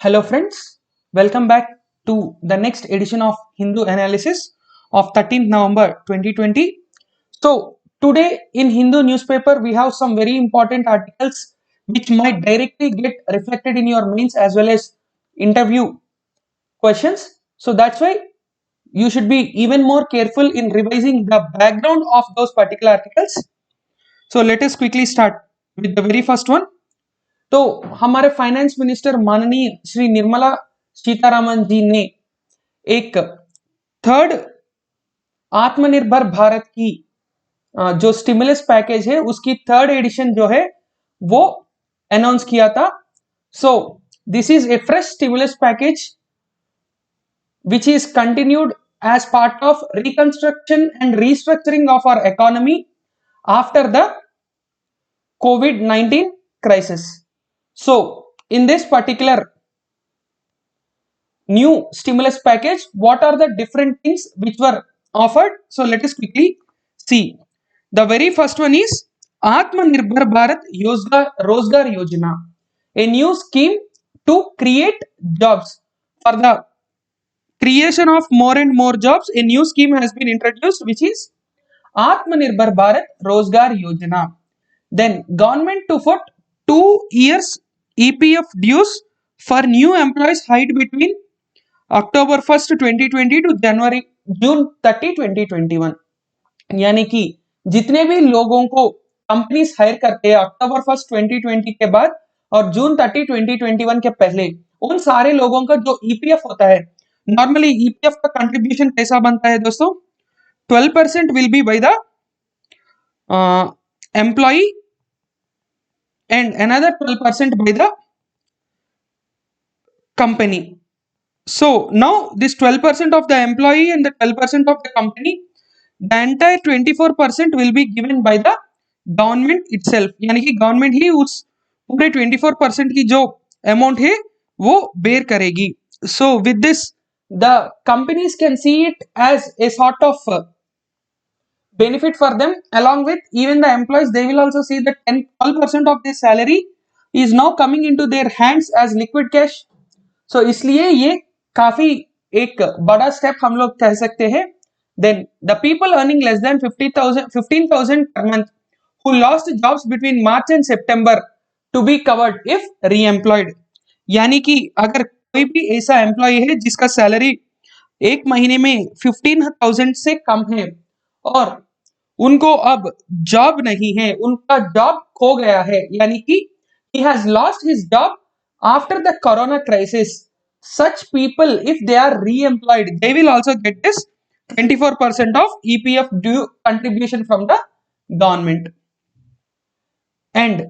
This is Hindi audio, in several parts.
Hello friends, welcome back to the next edition of Hindu Analysis of 13th November 2020. So today in Hindu newspaper we have some very important articles which might directly get reflected in your mains as well as interview questions. So that's why you should be even more careful in revising the background of those particular articles. So let us quickly start with the very first one. तो हमारे फाइनेंस मिनिस्टर माननीय श्री निर्मला सीतारामन जी ने एक थर्ड आत्मनिर्भर भारत की जो स्टिमुलस पैकेज है उसकी थर्ड एडिशन जो है वो अनाउंस किया था. सो this is A fresh stimulus package which is continued as part of reconstruction and restructuring of our economy after the COVID-19 crisis. So, in this particular new stimulus package, what are the different things which were offered? So, let us quickly see. The very first one is Atmanirbhar Bharat Rozgar Yojana, a new scheme to create jobs. For the creation of more and more jobs, a new scheme has been introduced, which is Atmanirbhar Bharat Rozgar Yojana. Then, government to put 2 years EPF dues for new employees hired between October 1st 2020 to June 30 2021. यानी कि जितने भी लोगों को कंपनीज हायर करते हैं अक्टूबर 1st 2020 के बाद और जून 30 2021 के पहले, उन सारे लोगों का जो ईपीएफ होता है, नॉर्मली ईपीएफ का कंट्रीब्यूशन कैसा बनता है दोस्तों? 12% will be by the employee and another 12% by the company. So now this 12% of the employee and the 12% of the company, the entire 24% will be given by the government itself. यानी कि गवर्नमेंट ही उस पूरे 24% की जो अमाउंट है वो बेयर करेगी. So with this the companies can see it as a sort of benefit for them. Along with even the employees, they will also see that 12% of their salary is now coming into their hands as liquid cash. So इसलिए ये काफी एक बड़ा स्टेप हम लोग कह सकते हैं. Then the people earning less than 15,000 per month who lost jobs between March and September to be covered if re-employed. यानी कि अगर कोई भी ऐसा एम्प्लॉय है जिसका सैलरी एक महीने में 15,000 से कम है और उनको अब जॉब नहीं है, उनका जॉब खो गया है, यानी कि he has lost his job after the corona crisis. Such people, if they are re-employed, they will also get this 24% of EPF due contribution from the government. And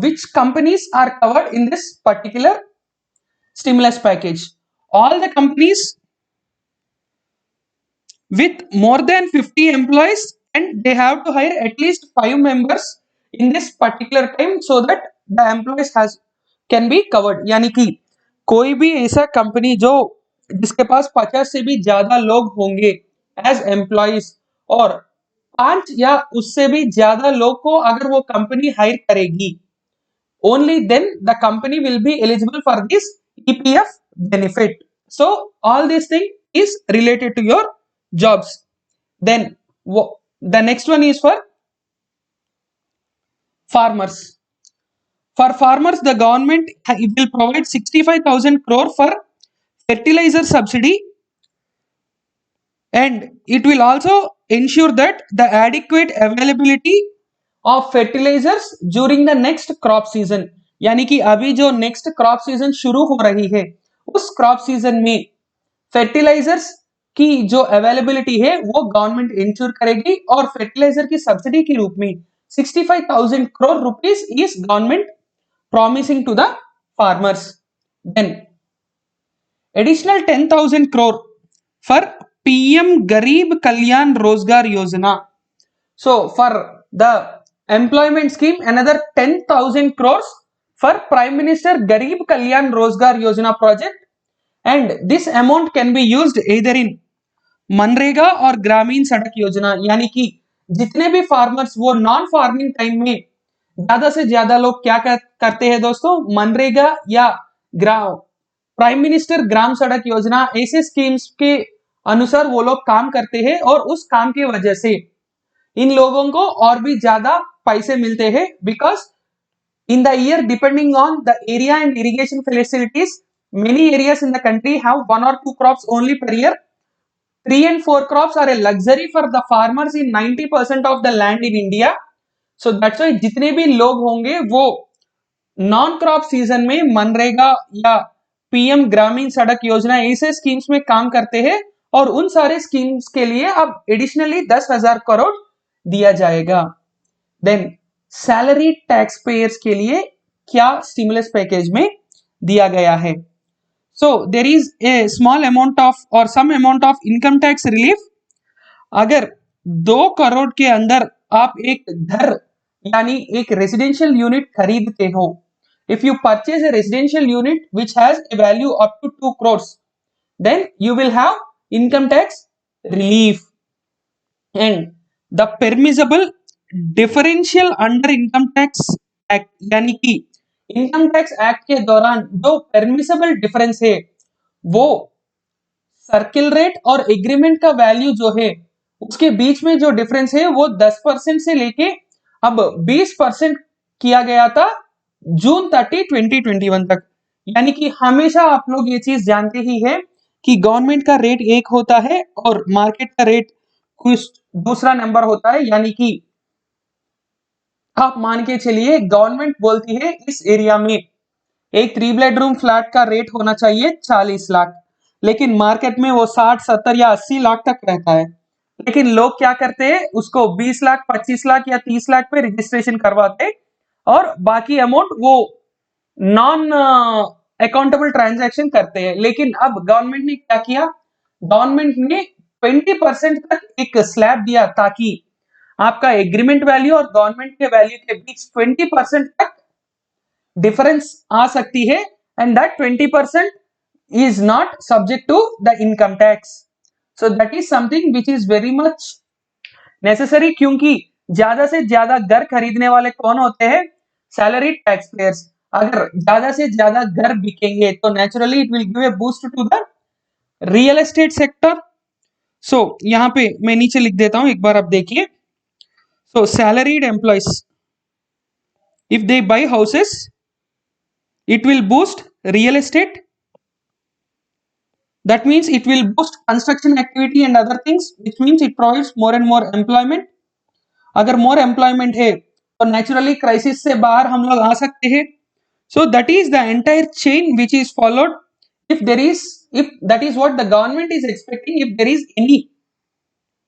which companies are covered in this particular stimulus package? All the companies with more than 50 employees, and they have to hire at least 5 members in this particular time so that the employees can be covered. यानी कि कोई भी ऐसा कंपनी जो जिसके पास 50 से भी ज्यादा लोग होंगे एज एम्प्लॉइज और 5 या उससे भी ज्यादा लोग को अगर वो कंपनी हायर करेगी, only then the company will be eligible for this EPF benefit. So all these things is related to your jobs. Then the next one is for farmers. For farmers, the government will provide 65,000 crore for fertilizer subsidy, and it will also ensure that the adequate availability of fertilizers during the next crop season. यानी कि अभी जो नेक्स्ट क्रॉप सीजन शुरू हो रही है उस क्रॉप सीजन में फर्टिलाइजर्स की जो अवेलेबिलिटी है वो गवर्नमेंट इंश्योर करेगी और फर्टिलाइजर की सब्सिडी के रूप में 65,000 crore rupees is government promising to the farmers. Then additional 10,000 crore for PM Garib Kalyan Rozgar Yojana. So for the employment scheme, another 10,000 crores for Prime Minister Garib Kalyan Rozgar Yojana project, and this amount can be used either in MNREGA और ग्रामीण सड़क योजना. यानी कि जितने भी फार्मर्स वो नॉन फार्मिंग टाइम में ज्यादा से ज्यादा लोग क्या करते हैं दोस्तों, मनरेगा या प्राइम मिनिस्टर ग्राम सड़क योजना, ऐसे स्कीम्स के अनुसार वो लोग काम करते हैं और उस काम की वजह से इन लोगों को और भी ज्यादा पैसे मिलते हैं, because in the year, depending on the area and irrigation facilities, many areas in the country have 1 or 2 crops only per year. 3 and 4 crops are a luxury for the farmers in 90% of the land in India. So that's why जितने भी लोग होंगे वो नॉन क्रॉप सीजन में मनरेगा या पीएम ग्रामीण सड़क योजना ऐसे स्कीम्स में काम करते हैं, और उन सारे स्कीम्स के लिए अब एडिशनली 10,000 करोड़ दिया जाएगा। देन सैलरी टैक्स पेयर्स के लिए क्या स्टिमुलस पैकेज में दिया गया है? So there is a small amount of और some amount of income tax relief. अगर 2 करोड़ के अंदर आप एक घर यानी एक रेजिडेंशियल यूनिट खरीदते हो, if you purchase a residential unit which has a value up to 2 crores, then you will have income tax relief. And the permissible differential under income tax act, यानी कि इनकम टैक्स एक्ट के दौरान जो परमिसेबल डिफरेंस है वो सर्किल रेट और एग्रीमेंट का वैल्यू जो है उसके बीच में जो डिफरेंस है वो 10% से लेके अब 20% किया गया था जून 30, 2021 तक। यानी कि हमेशा आप लोग ये चीज जानते ही है कि गवर्नमेंट का रेट एक होता है और मार्केट का रेट कुछ दूसरा नंबर होता है। यानी कि आप मान के चलिए गवर्नमेंट बोलती है इस एरिया में एक 3 बेडरूम फ्लैट का रेट होना चाहिए 40 लाख, लेकिन मार्केट में वो 60, 70 या 80 लाख तक रहता है। लेकिन लोग क्या करते हैं, उसको 20 लाख, 25 लाख या 30 लाख पे रजिस्ट्रेशन करवाते और बाकी अमाउंट वो नॉन अकाउंटेबल ट्रांजैक्शन करते हैं। लेकिन अब गवर्नमेंट ने क्या किया, गवर्नमेंट ने 20% तक एक स्लैब दिया ताकि आपका एग्रीमेंट वैल्यू और गवर्नमेंट के वैल्यू के बीच 20% तक डिफरेंस आ सकती है, and that 20% is not subject to the income tax. So that is something which is very much necessary, क्योंकि ज्यादा से ज्यादा घर खरीदने वाले कौन होते हैं, सैलरी टैक्स पेयर्स। अगर ज्यादा से ज्यादा घर बिकेंगे तो naturally it will give a boost to the real estate sector. So यहां पे मैं नीचे लिख देता हूं, एक बार आप देखिए। So salaried employees, if they buy houses it will boost real estate. That means it will boost construction activity and other things, which means it provides more and more employment. अगर more employment है तो naturally crisis से बाहर हम लोग आ सकते हैं। So that is the entire chain which is followed. If that is what the government is expecting, if there is any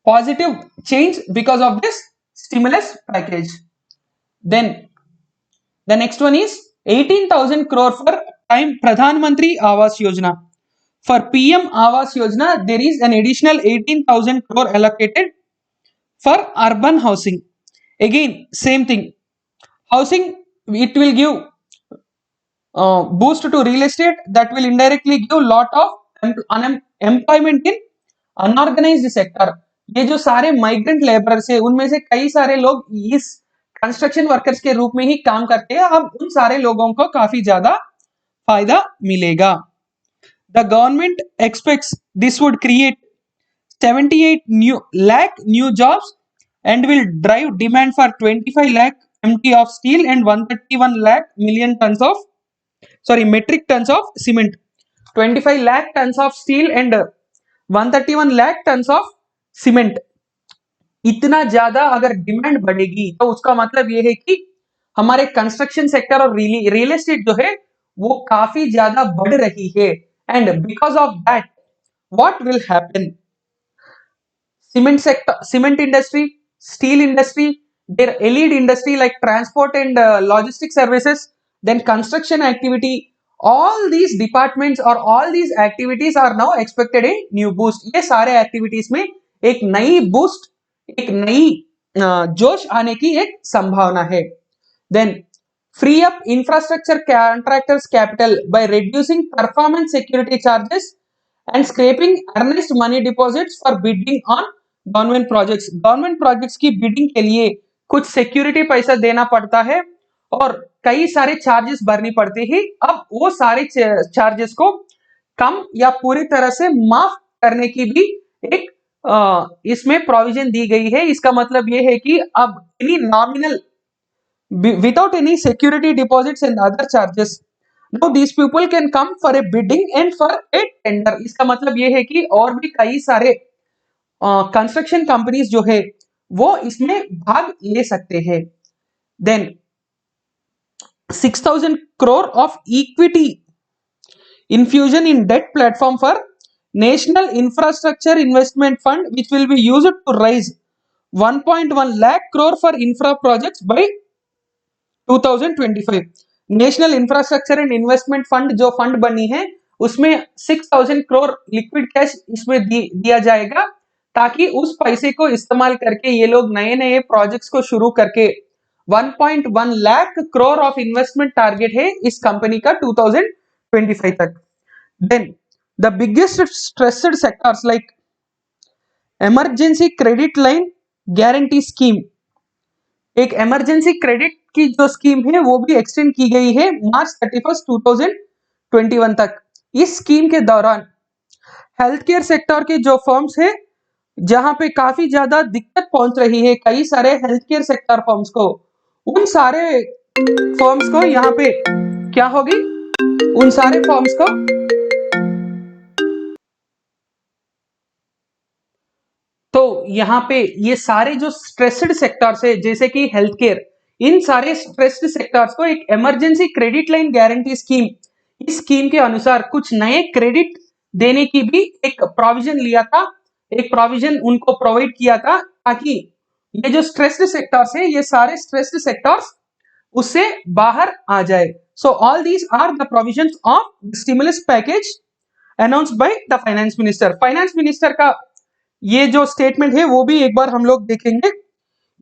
positive change because of this stimulus package. Then the next one is 18,000 crore for time Pradhan Mantri Awas Yojana. For PM Awas Yojana, there is an additional 18,000 crore allocated for urban housing. Again, same thing. Housing, it will give boost to real estate, that will indirectly give lot of employment in unorganized sector. ये जो सारे माइग्रेंट लेबरर्स है उनमें से कई सारे लोग इस कंस्ट्रक्शन वर्कर्स के रूप में ही काम करते हैं। अब उन सारे लोगों को काफी ज्यादा फायदा मिलेगा। The government aspects this would create 78 lakh new jobs and will drive demand for 25 lakh MT of steel and 131 lakh metric tons of cement. 25 lakh tons of steel and 131 lakh tons of cement. इतना ज्यादा अगर डिमांड बढ़ेगी तो उसका मतलब यह है कि हमारे कंस्ट्रक्शन सेक्टर और रियल एस्टेट जो है वो काफी ज्यादा बढ़ रही है। And because of that what will happen, cement sector, cement industry, steel industry, their allied industry like transport and logistics services, then construction activity, all these departments or all these activities are now expected a new boost. ये सारे एक्टिविटीज में एक नई बूस्ट, एक नई जोश आने की एक संभावना है। Then free up infrastructure contractors capital by reducing performance security charges and scrapping earnest money deposits for bidding on government projects. Government projects की बिडिंग के लिए कुछ सिक्योरिटी पैसा देना पड़ता है और कई सारे चार्जेस भरनी पड़ती है। अब वो सारे चार्जेस को कम या पूरी तरह से माफ करने की भी एक इसमें प्रोविजन दी गई है। इसका मतलब ये है कि अब any nominal without any security deposits and other charges, now these people can come for a bidding and for a tender। इसका मतलब ये है कि और भी कई सारे कंस्ट्रक्शन कंपनीज जो है वो इसमें भाग ले सकते हैं। Then 6,000 crore of equity infusion in debt platform for National Infrastructure Investment Fund, which will be used to raise 1.1 lakh crore for infra projects by 2025। National infrastructure and investment fund जो फंड बनी है उसमें 6,000 करोड़ लिक्विड कैश इसमें दिया जाएगा, ताकि उस पैसे को इस्तेमाल करके ये लोग नए नए प्रोजेक्ट्स को शुरू करके 1.1 lakh crore of investment target है इस कंपनी का 2025 तक। Then the biggest stressed sectors like emergency credit line guarantee scheme, एक इमरजेंसी क्रेडिट की जो स्कीम है वो भी एक्सटेंड की गई है मार्च 31, 2021 तक। इस स्कीम के दौरान हेल्थ केयर सेक्टर के जो फर्म्स है जहां पे काफी ज्यादा दिक्कत पहुंच रही है कई सारे हेल्थ केयर सेक्टर फर्म्स को, उन सारे फर्म्स को यहाँ पे क्या होगी, उन सारे फर्म्स को तो यहाँ पे ये सारे जो स्ट्रेस्ड सेक्टर्स है जैसे कि हेल्थ केयर, इन सारे स्ट्रेस्ड सेक्टर्स को एक emergency credit line guarantee scheme, इस स्कीम के अनुसार कुछ नए क्रेडिट देने की भी एक प्रोविजन लिया था, एक प्रोविजन उनको प्रोवाइड किया था, ताकि ये जो स्ट्रेस्ड सेक्टर्स है ये सारे स्ट्रेस्ड सेक्टर्स उससे बाहर आ जाए। So all these are the provisions of stimulus package announced by the finance minister. Finance minister का ये जो स्टेटमेंट है वो भी एक बार हम लोग देखेंगे।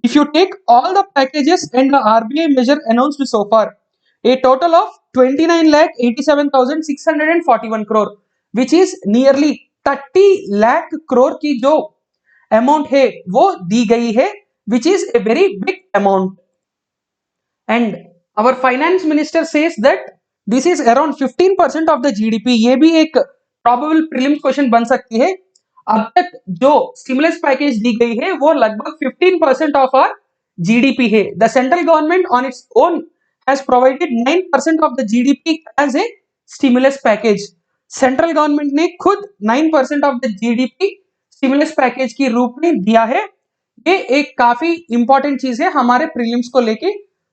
If you take all the packages and the RBI measure announced so far, a total of 29,87,641 crore, which is nearly 30 lakh crore की जो अमाउंट है वो दी गई है, which is a very big amount. And our finance minister says that this is around 15% of the GDP. ये भी एक प्रोबेबल प्रीलिम्स क्वेश्चन बन सकती है। अब तक जो स्टिमुलस पैकेज दी गई है वो लगभग 15% ऑफ आवर जीडीपी है। The central government on its own has provided 9% of the GDP as a stimulus package. Central government ने खुद 9% of the GDP stimulus package के रूप में दिया है। ये एक काफी इंपॉर्टेंट चीज है हमारे प्रीलिम्स को लेके।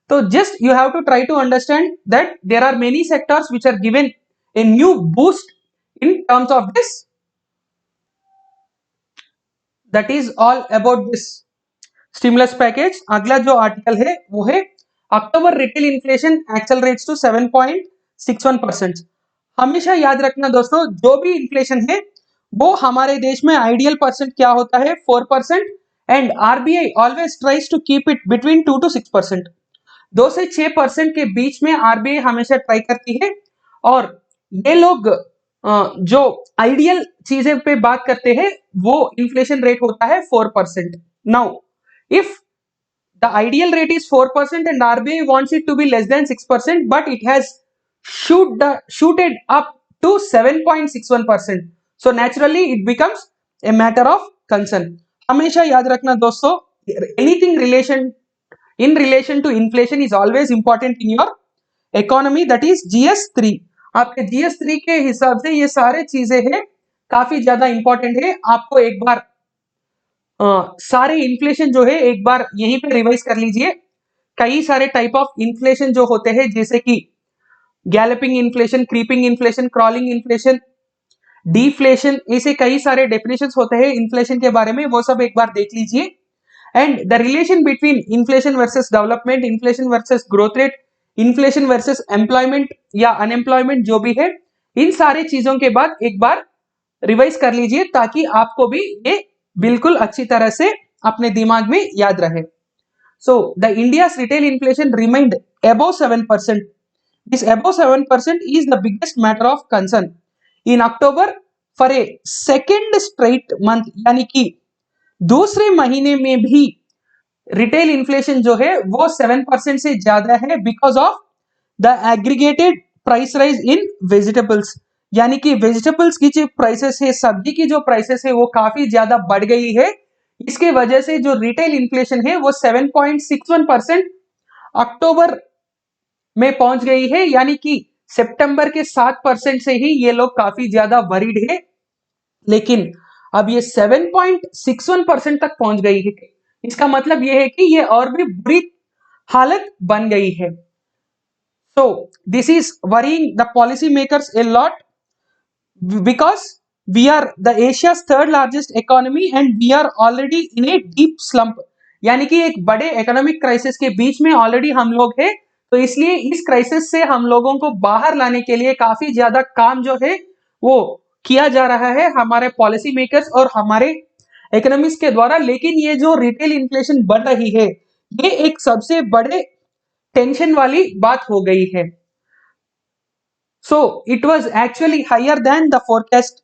तो just you have to try to understand that there are many sectors which are given a new boost in terms of this. That is all about this stimulus package। अगला जो आर्टिकल है वो है अक्टूबर रिटेल इन्फ्लेशन एक्सेलरेट्स टू 7.61%। हमेशा याद रखना दोस्तों, जो भी इन्फ्लेशन है वो हमारे देश में आइडियल परसेंट क्या होता है 4%, and RBI always tries to keep it between 2 to 6%। 2 से 6% के बीच में आरबीआई हमेशा ट्राई करती है। और ये लोग जो आइडियल चीजें पे बात करते हैं वो इन्फ्लेशन रेट होता है 4%। Now if the ideal rate is 4% and RBI wants it to be less than 6%, but it has shooted up to 7.61%, so naturally it becomes a matter of concern। हमेशा याद रखना दोस्तों, anything in relation to inflation is always important in your economy, that is GS3। आपके GS3 के हिसाब से ये सारे चीजें हैं काफी ज्यादा इंपॉर्टेंट है। आपको एक बार सारे इन्फ्लेशन जो है एक बार यहीं पे रिवाइज कर लीजिए। कई सारे टाइप ऑफ इन्फ्लेशन जो होते हैं जैसे कि galloping inflation, creeping inflation, crawling inflation, deflation, ऐसे कई सारे डेफिनेशंस होते हैं इन्फ्लेशन के बारे में, वो सब एक बार देख लीजिए। And the relation between inflation versus development, inflation versus growth rate, inflation versus employment या अनएम्प्लॉयमेंट जो भी है, इन सारे चीजों के बाद एक बार रिवाइज कर लीजिए ताकि आपको भी ये बिल्कुल अच्छी तरह से अपने दिमाग में याद रहे। So the India's retail inflation remained above 7%। This above 7% is the biggest matter of concern in October for a second straight month, यानी कि दूसरे महीने में भी रिटेल इन्फ्लेशन जो है वो 7% से ज्यादा है because of the aggregated price rise in vegetables, यानी कि वेजिटेबल्स की जो प्राइसेस है, सब्जी की जो प्राइसेस है वो काफी ज्यादा बढ़ गई है। इसके वजह से जो रिटेल इन्फ्लेशन है वो 7.61% अक्टूबर में पहुंच गई है, यानी कि सितंबर के 7% से ही ये लोग काफी ज्यादा वरीड है, लेकिन अब ये 7.61% तक पहुंच गई है। इसका मतलब ये है कि ये और भी बुरी हालत बन गई है। So this is worrying the policy makers a lot, because we are the Asia's third largest economy and we are already in a deep slump, यानी कि एक बड़े इकोनॉमिक क्राइसिस के बीच में ऑलरेडी हम लोग हैं। तो इसलिए इस क्राइसिस से हम लोगों को बाहर लाने के लिए काफी ज्यादा काम जो है वो किया जा रहा है हमारे पॉलिसी मेकर्स और हमारे इकोनॉमिस्ट के द्वारा। लेकिन ये जो रिटेल इन्फ्लेशन बढ़ रही है ये एक सबसे बड़े टेंशन वाली बात हो गई है। So it was actually higher than the forecast.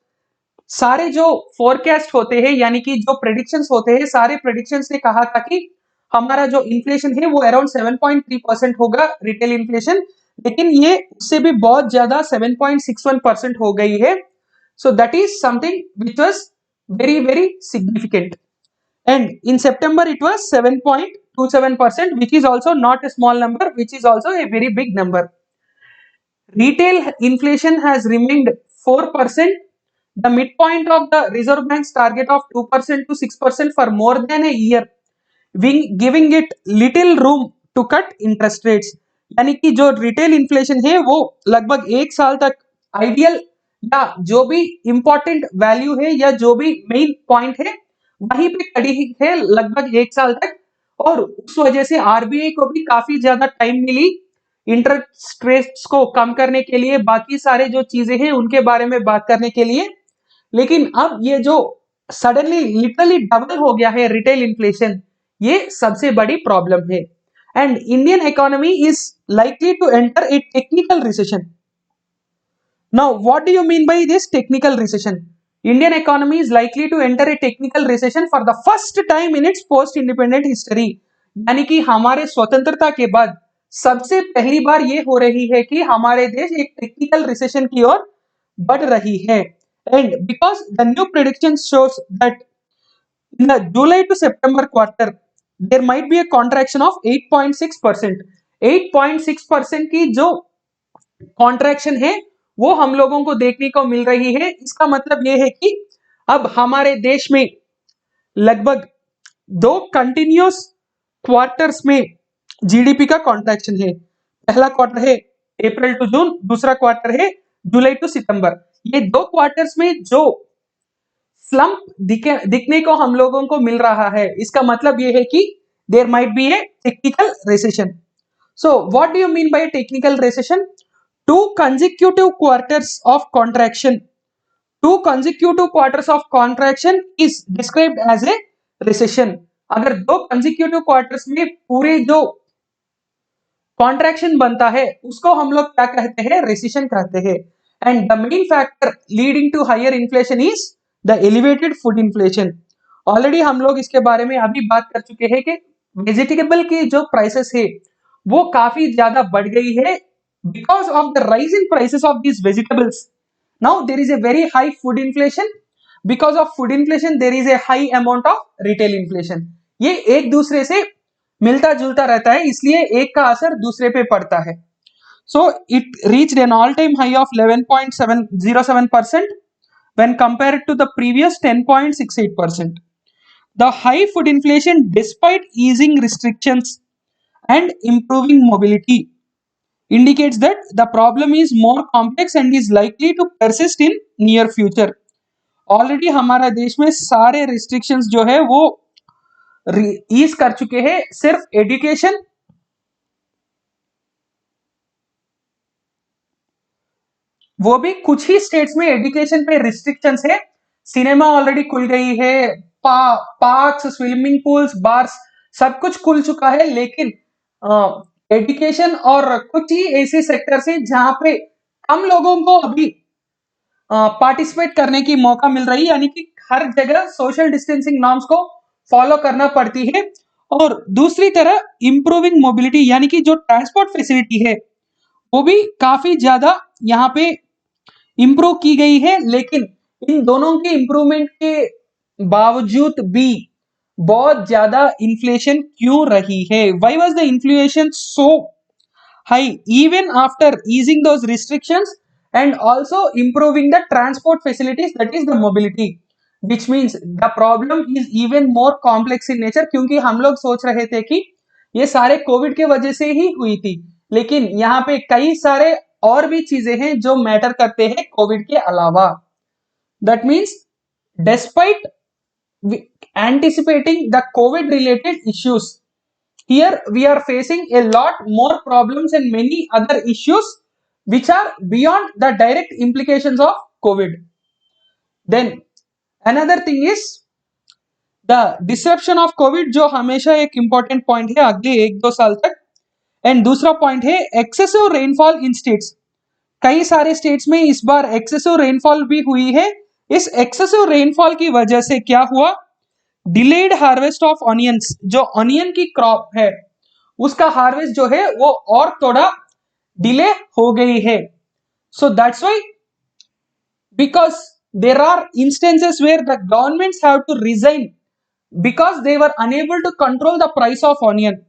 सारे जो फोरकास्ट होते हैं यानी कि जो प्रेडिक्शंस होते हैं, सारे प्रेडिक्शंस ने कहा था कि हमारा जो इन्फ्लेशन है वो अराउंड 7.3% होगा रिटेल इन्फ्लेशन, लेकिन ये उससे भी बहुत ज्यादा 7.61% हो गई है। सो that is something which was very very significant, and in September it was 7.27%, which is also not a small number, which is also a very big number. Retail inflation has remained 4%, the midpoint of the Reserve Bank's target of 2% to 6% for more than a year, giving it little room to cut interest rates. यानी कि जो रिटेल इन्फ्लेशन है वो लगभग एक साल तक आइडियल या जो भी इंपॉर्टेंट वैल्यू है या जो भी मेन पॉइंट है वहीं पे खड़ी है लगभग एक साल तक, और उस वजह से आरबीआई को भी काफी ज्यादा टाइम मिली इंटरेस्ट रेट्स को कम करने के लिए, बाकी सारे जो चीजें हैं उनके बारे में बात करने के लिए। लेकिन अब ये जो सडनली लिटरली डबल हो गया है रिटेल इन्फ्लेशन, ये सबसे बड़ी प्रॉब्लम है, and Indian economy is likely to enter a technical recession. Now what do you mean by this technical recession? Indian economy is likely to enter a technical recession for the first time in its post independent history, यानी कि हमारे स्वतंत्रता के बाद सबसे पहली बार ये हो रही है कि हमारे देश एक टेक्निकल रिसेशन की ओर बढ़ रही है। And because the new prediction shows that in the July to September quarter there might be a contraction of 8.6%, 8.6% की जो कॉन्ट्रैक्शन है वो हम लोगों को देखने को मिल रही है। इसका मतलब ये है कि अब हमारे देश में लगभग 2 कंटिन्यूस क्वार्टर्स में जीडीपी का कॉन्ट्रैक्शन है। पहला क्वार्टर है अप्रैल टू जून, दूसरा क्वार्टर है जुलाई टू सितंबर। ये 2 क्वार्टर्स में जो स्लम्प दिखने को हम लोगों को मिल रहा है, इसका मतलब ये है कि there might be a technical recession. So what do you mean by technical recession? 2 consecutive quarters of contraction, 2 consecutive quarters of contraction is described as a recession। अगर 2 consecutive quarters में पूरे जो कॉन्ट्रैक्शन बनता है उसको हम लोग क्या कहते हैं? रेसिशन कहते हैं। And the main factor leading to higher inflation is the elevated food inflation. Already हम लोग इसके बारे में अभी बात कर चुके हैं कि वेजिटेबल की जो प्राइसेस है वो काफी ज्यादा बढ़ गई है because of the rise in prices of these vegetables. Now there is a very high food inflation, because of food inflation there is a high amount of retail inflation. ये एक दूसरे से मिलता जुलता रहता है, इसलिए एक का असर दूसरे पे पड़ता है। So it reached N all time high of 11.707% when compared to the previous 10.68%. The high food inflation despite easing restrictions and improving mobility indicates that the problem is more complex and is likely to persist in near future. Already हमारा देश में सारे रिस्ट्रिक्शंस जो है वो ईज कर चुके हैं, सिर्फ एजुकेशन वो भी कुछ ही स्टेट्स में एजुकेशन पे रिस्ट्रिक्शंस है। सिनेमा ऑलरेडी खुल गई है, पार्क्स, स्विमिंग पूल्स, बार्स सब कुछ खुल चुका है, लेकिन एजुकेशन और कुछ ही ऐसे सेक्टर्स है जहां पे कम लोगों को अभी पार्टिसिपेट करने की मौका मिल रही है, यानी कि हर जगह सोशल डिस्टेंसिंग नॉर्म्स को फॉलो करना पड़ती है। और दूसरी तरह इंप्रूविंग मोबिलिटी, यानी कि जो ट्रांसपोर्ट फैसिलिटी है वो भी काफी ज्यादा यहाँ पे इंप्रूव की गई है, लेकिन इन दोनों के इंप्रूवमेंट के बावजूद भी बहुत ज्यादा इन्फ्लेशन क्यों रही है? Why was the inflation so high even after easing those restrictions and also improving the transport facilities, that is the mobility, which means the problem is even more complex in nature, क्योंकि हम लोग सोच रहे थे कि ये सारे कोविड के वजह से ही हुई थी, लेकिन यहाँ पे कई सारे और भी चीजें हैं जो मैटर करते हैं कोविड के अलावा। That means despite anticipating the COVID related issues, here we are facing a lot more problems and many other issues which are beyond the direct implications of COVID. Then another thing is the disruption of COVID, जो हमेशा एक important point है अगले 1-2 साल तक। एंड दूसरा पॉइंट है एक्सेसिव रेनफॉल इन स्टेट्स। कई सारे स्टेट्स में इस बार एक्सेसिव रेनफॉल भी हुई है। इस एक्सेसिव रेनफॉल की वजह से क्या हुआ? डिलेड हार्वेस्ट ऑफ ऑनियंस, जो ऑनियन की क्रॉप है उसका हार्वेस्ट जो है वो और थोड़ा डिले हो गई है। So that's why, because there are instances where the governments have to resign because they were unable to control the price of onion.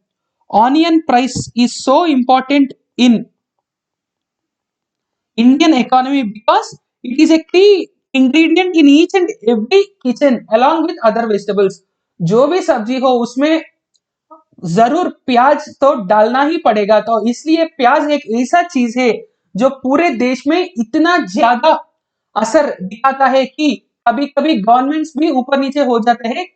Onion price is so important in Indian economy because it is a key ingredient in each and every kitchen along with other vegetables. जो भी सब्जी हो उसमें जरूर प्याज तो डालना ही पड़ेगा, तो इसलिए प्याज एक ऐसा चीज है जो पूरे देश में इतना ज्यादा असर दिखाता है कि कभी कभी गवर्नमेंट्स भी ऊपर नीचे हो जाते हैं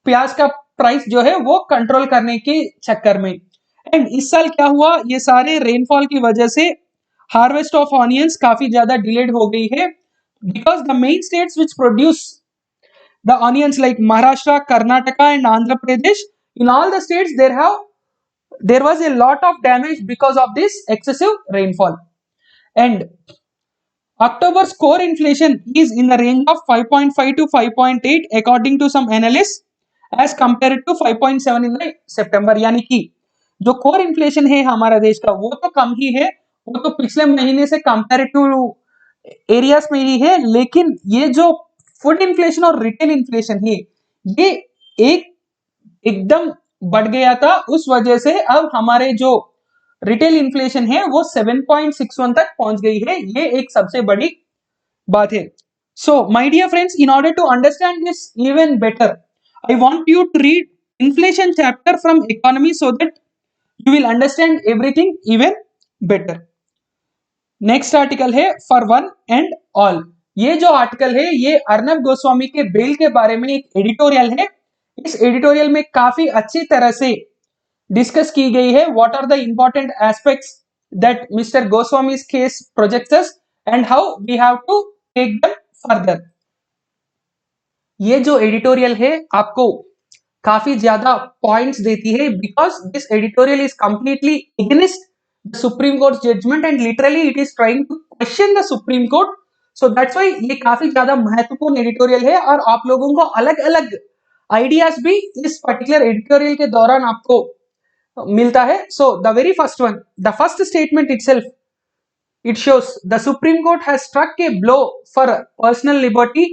प्याज का प्राइस जो है वो कंट्रोल करने के चक्कर में। एंड इस साल क्या हुआ, ये सारे रेनफॉल की वजह से हार्वेस्ट ऑफ ऑनियंस काफी ज्यादा डिलेड हो गई है, because the main states which produce the onions like Maharashtra, Karnataka and Andhra Pradesh, in all the states there was a lot of damage because of this excessive rainfall. And October's core inflation is in the range of 5.5 to 5.8 according to some analysts as compared to 5.7 in the September। यानी कि जो कोर इन्फ्लेशन है हमारा देश का वो तो कम ही है, वो तो पिछले महीने से कंपैरेटिव एरियाज में ही है, लेकिन ये जो फूड इन्फ्लेशन और रिटेल इन्फ्लेशन है ये एकदम बढ़ गया था। उस वजह से अब हमारे जो रिटेल इन्फ्लेशन है वो 7.61 तक पहुंच गई है। ये एक सबसे बड़ी बात है। So my dear friends, in order to understand this even better, I want you to read inflation chapter from economy so that you will understand everything even better. Next article है फॉर वन एंड ऑल। ये जो आर्टिकल है ये अर्नब गोस्वामी के बेल के बारे में एक एडिटोरियल है। इस एडिटोरियल में काफी अच्छी तरह से डिस्कस की गई है what are the important aspects that mister Goswami's case projects us and how we have to take them further. ये जो एडिटोरियल है आपको काफी ज्यादा पॉइंट्स देती है because this editorial is completely against the Supreme Court judgement and literally it is trying to question the Supreme Court. So that's why ये काफी ज्यादा महत्वपूर्ण एडिटोरियल है और आप लोगों को अलग अलग आइडियाज भी इस पर्टिकुलर एडिटोरियल के दौरान आपको मिलता है। So the very first one, the first statement itself, it shows the Supreme Court has struck a blow for personal liberty,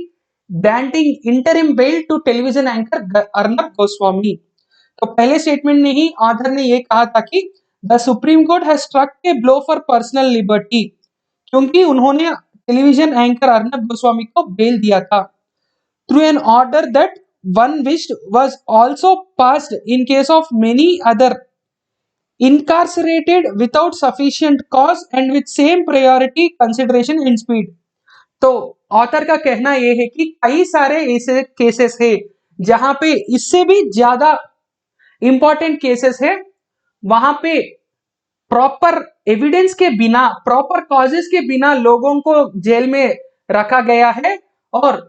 granting interim bail to television anchor Arnab Goswami. तो पहले स्टेटमेंट में ही ऑथर ने ये कहा था कि the Supreme Court has struck a blow for personal liberty, क्योंकि उन्होंने टेलीविजन एंकर अर्नब गोस्वामी को बेल दिया था through an order that one which was also passed in case of many other incarcerated without sufficient cause and with same priority consideration and speed। तो ऑथर का कहना यह है कि कई सारे ऐसे केसेस है जहां पे इससे भी ज्यादा इंपॉर्टेंट केसेस है, वहां पे प्रॉपर एविडेंस के बिना, प्रॉपर कॉजेस के बिना लोगों को जेल में रखा गया है और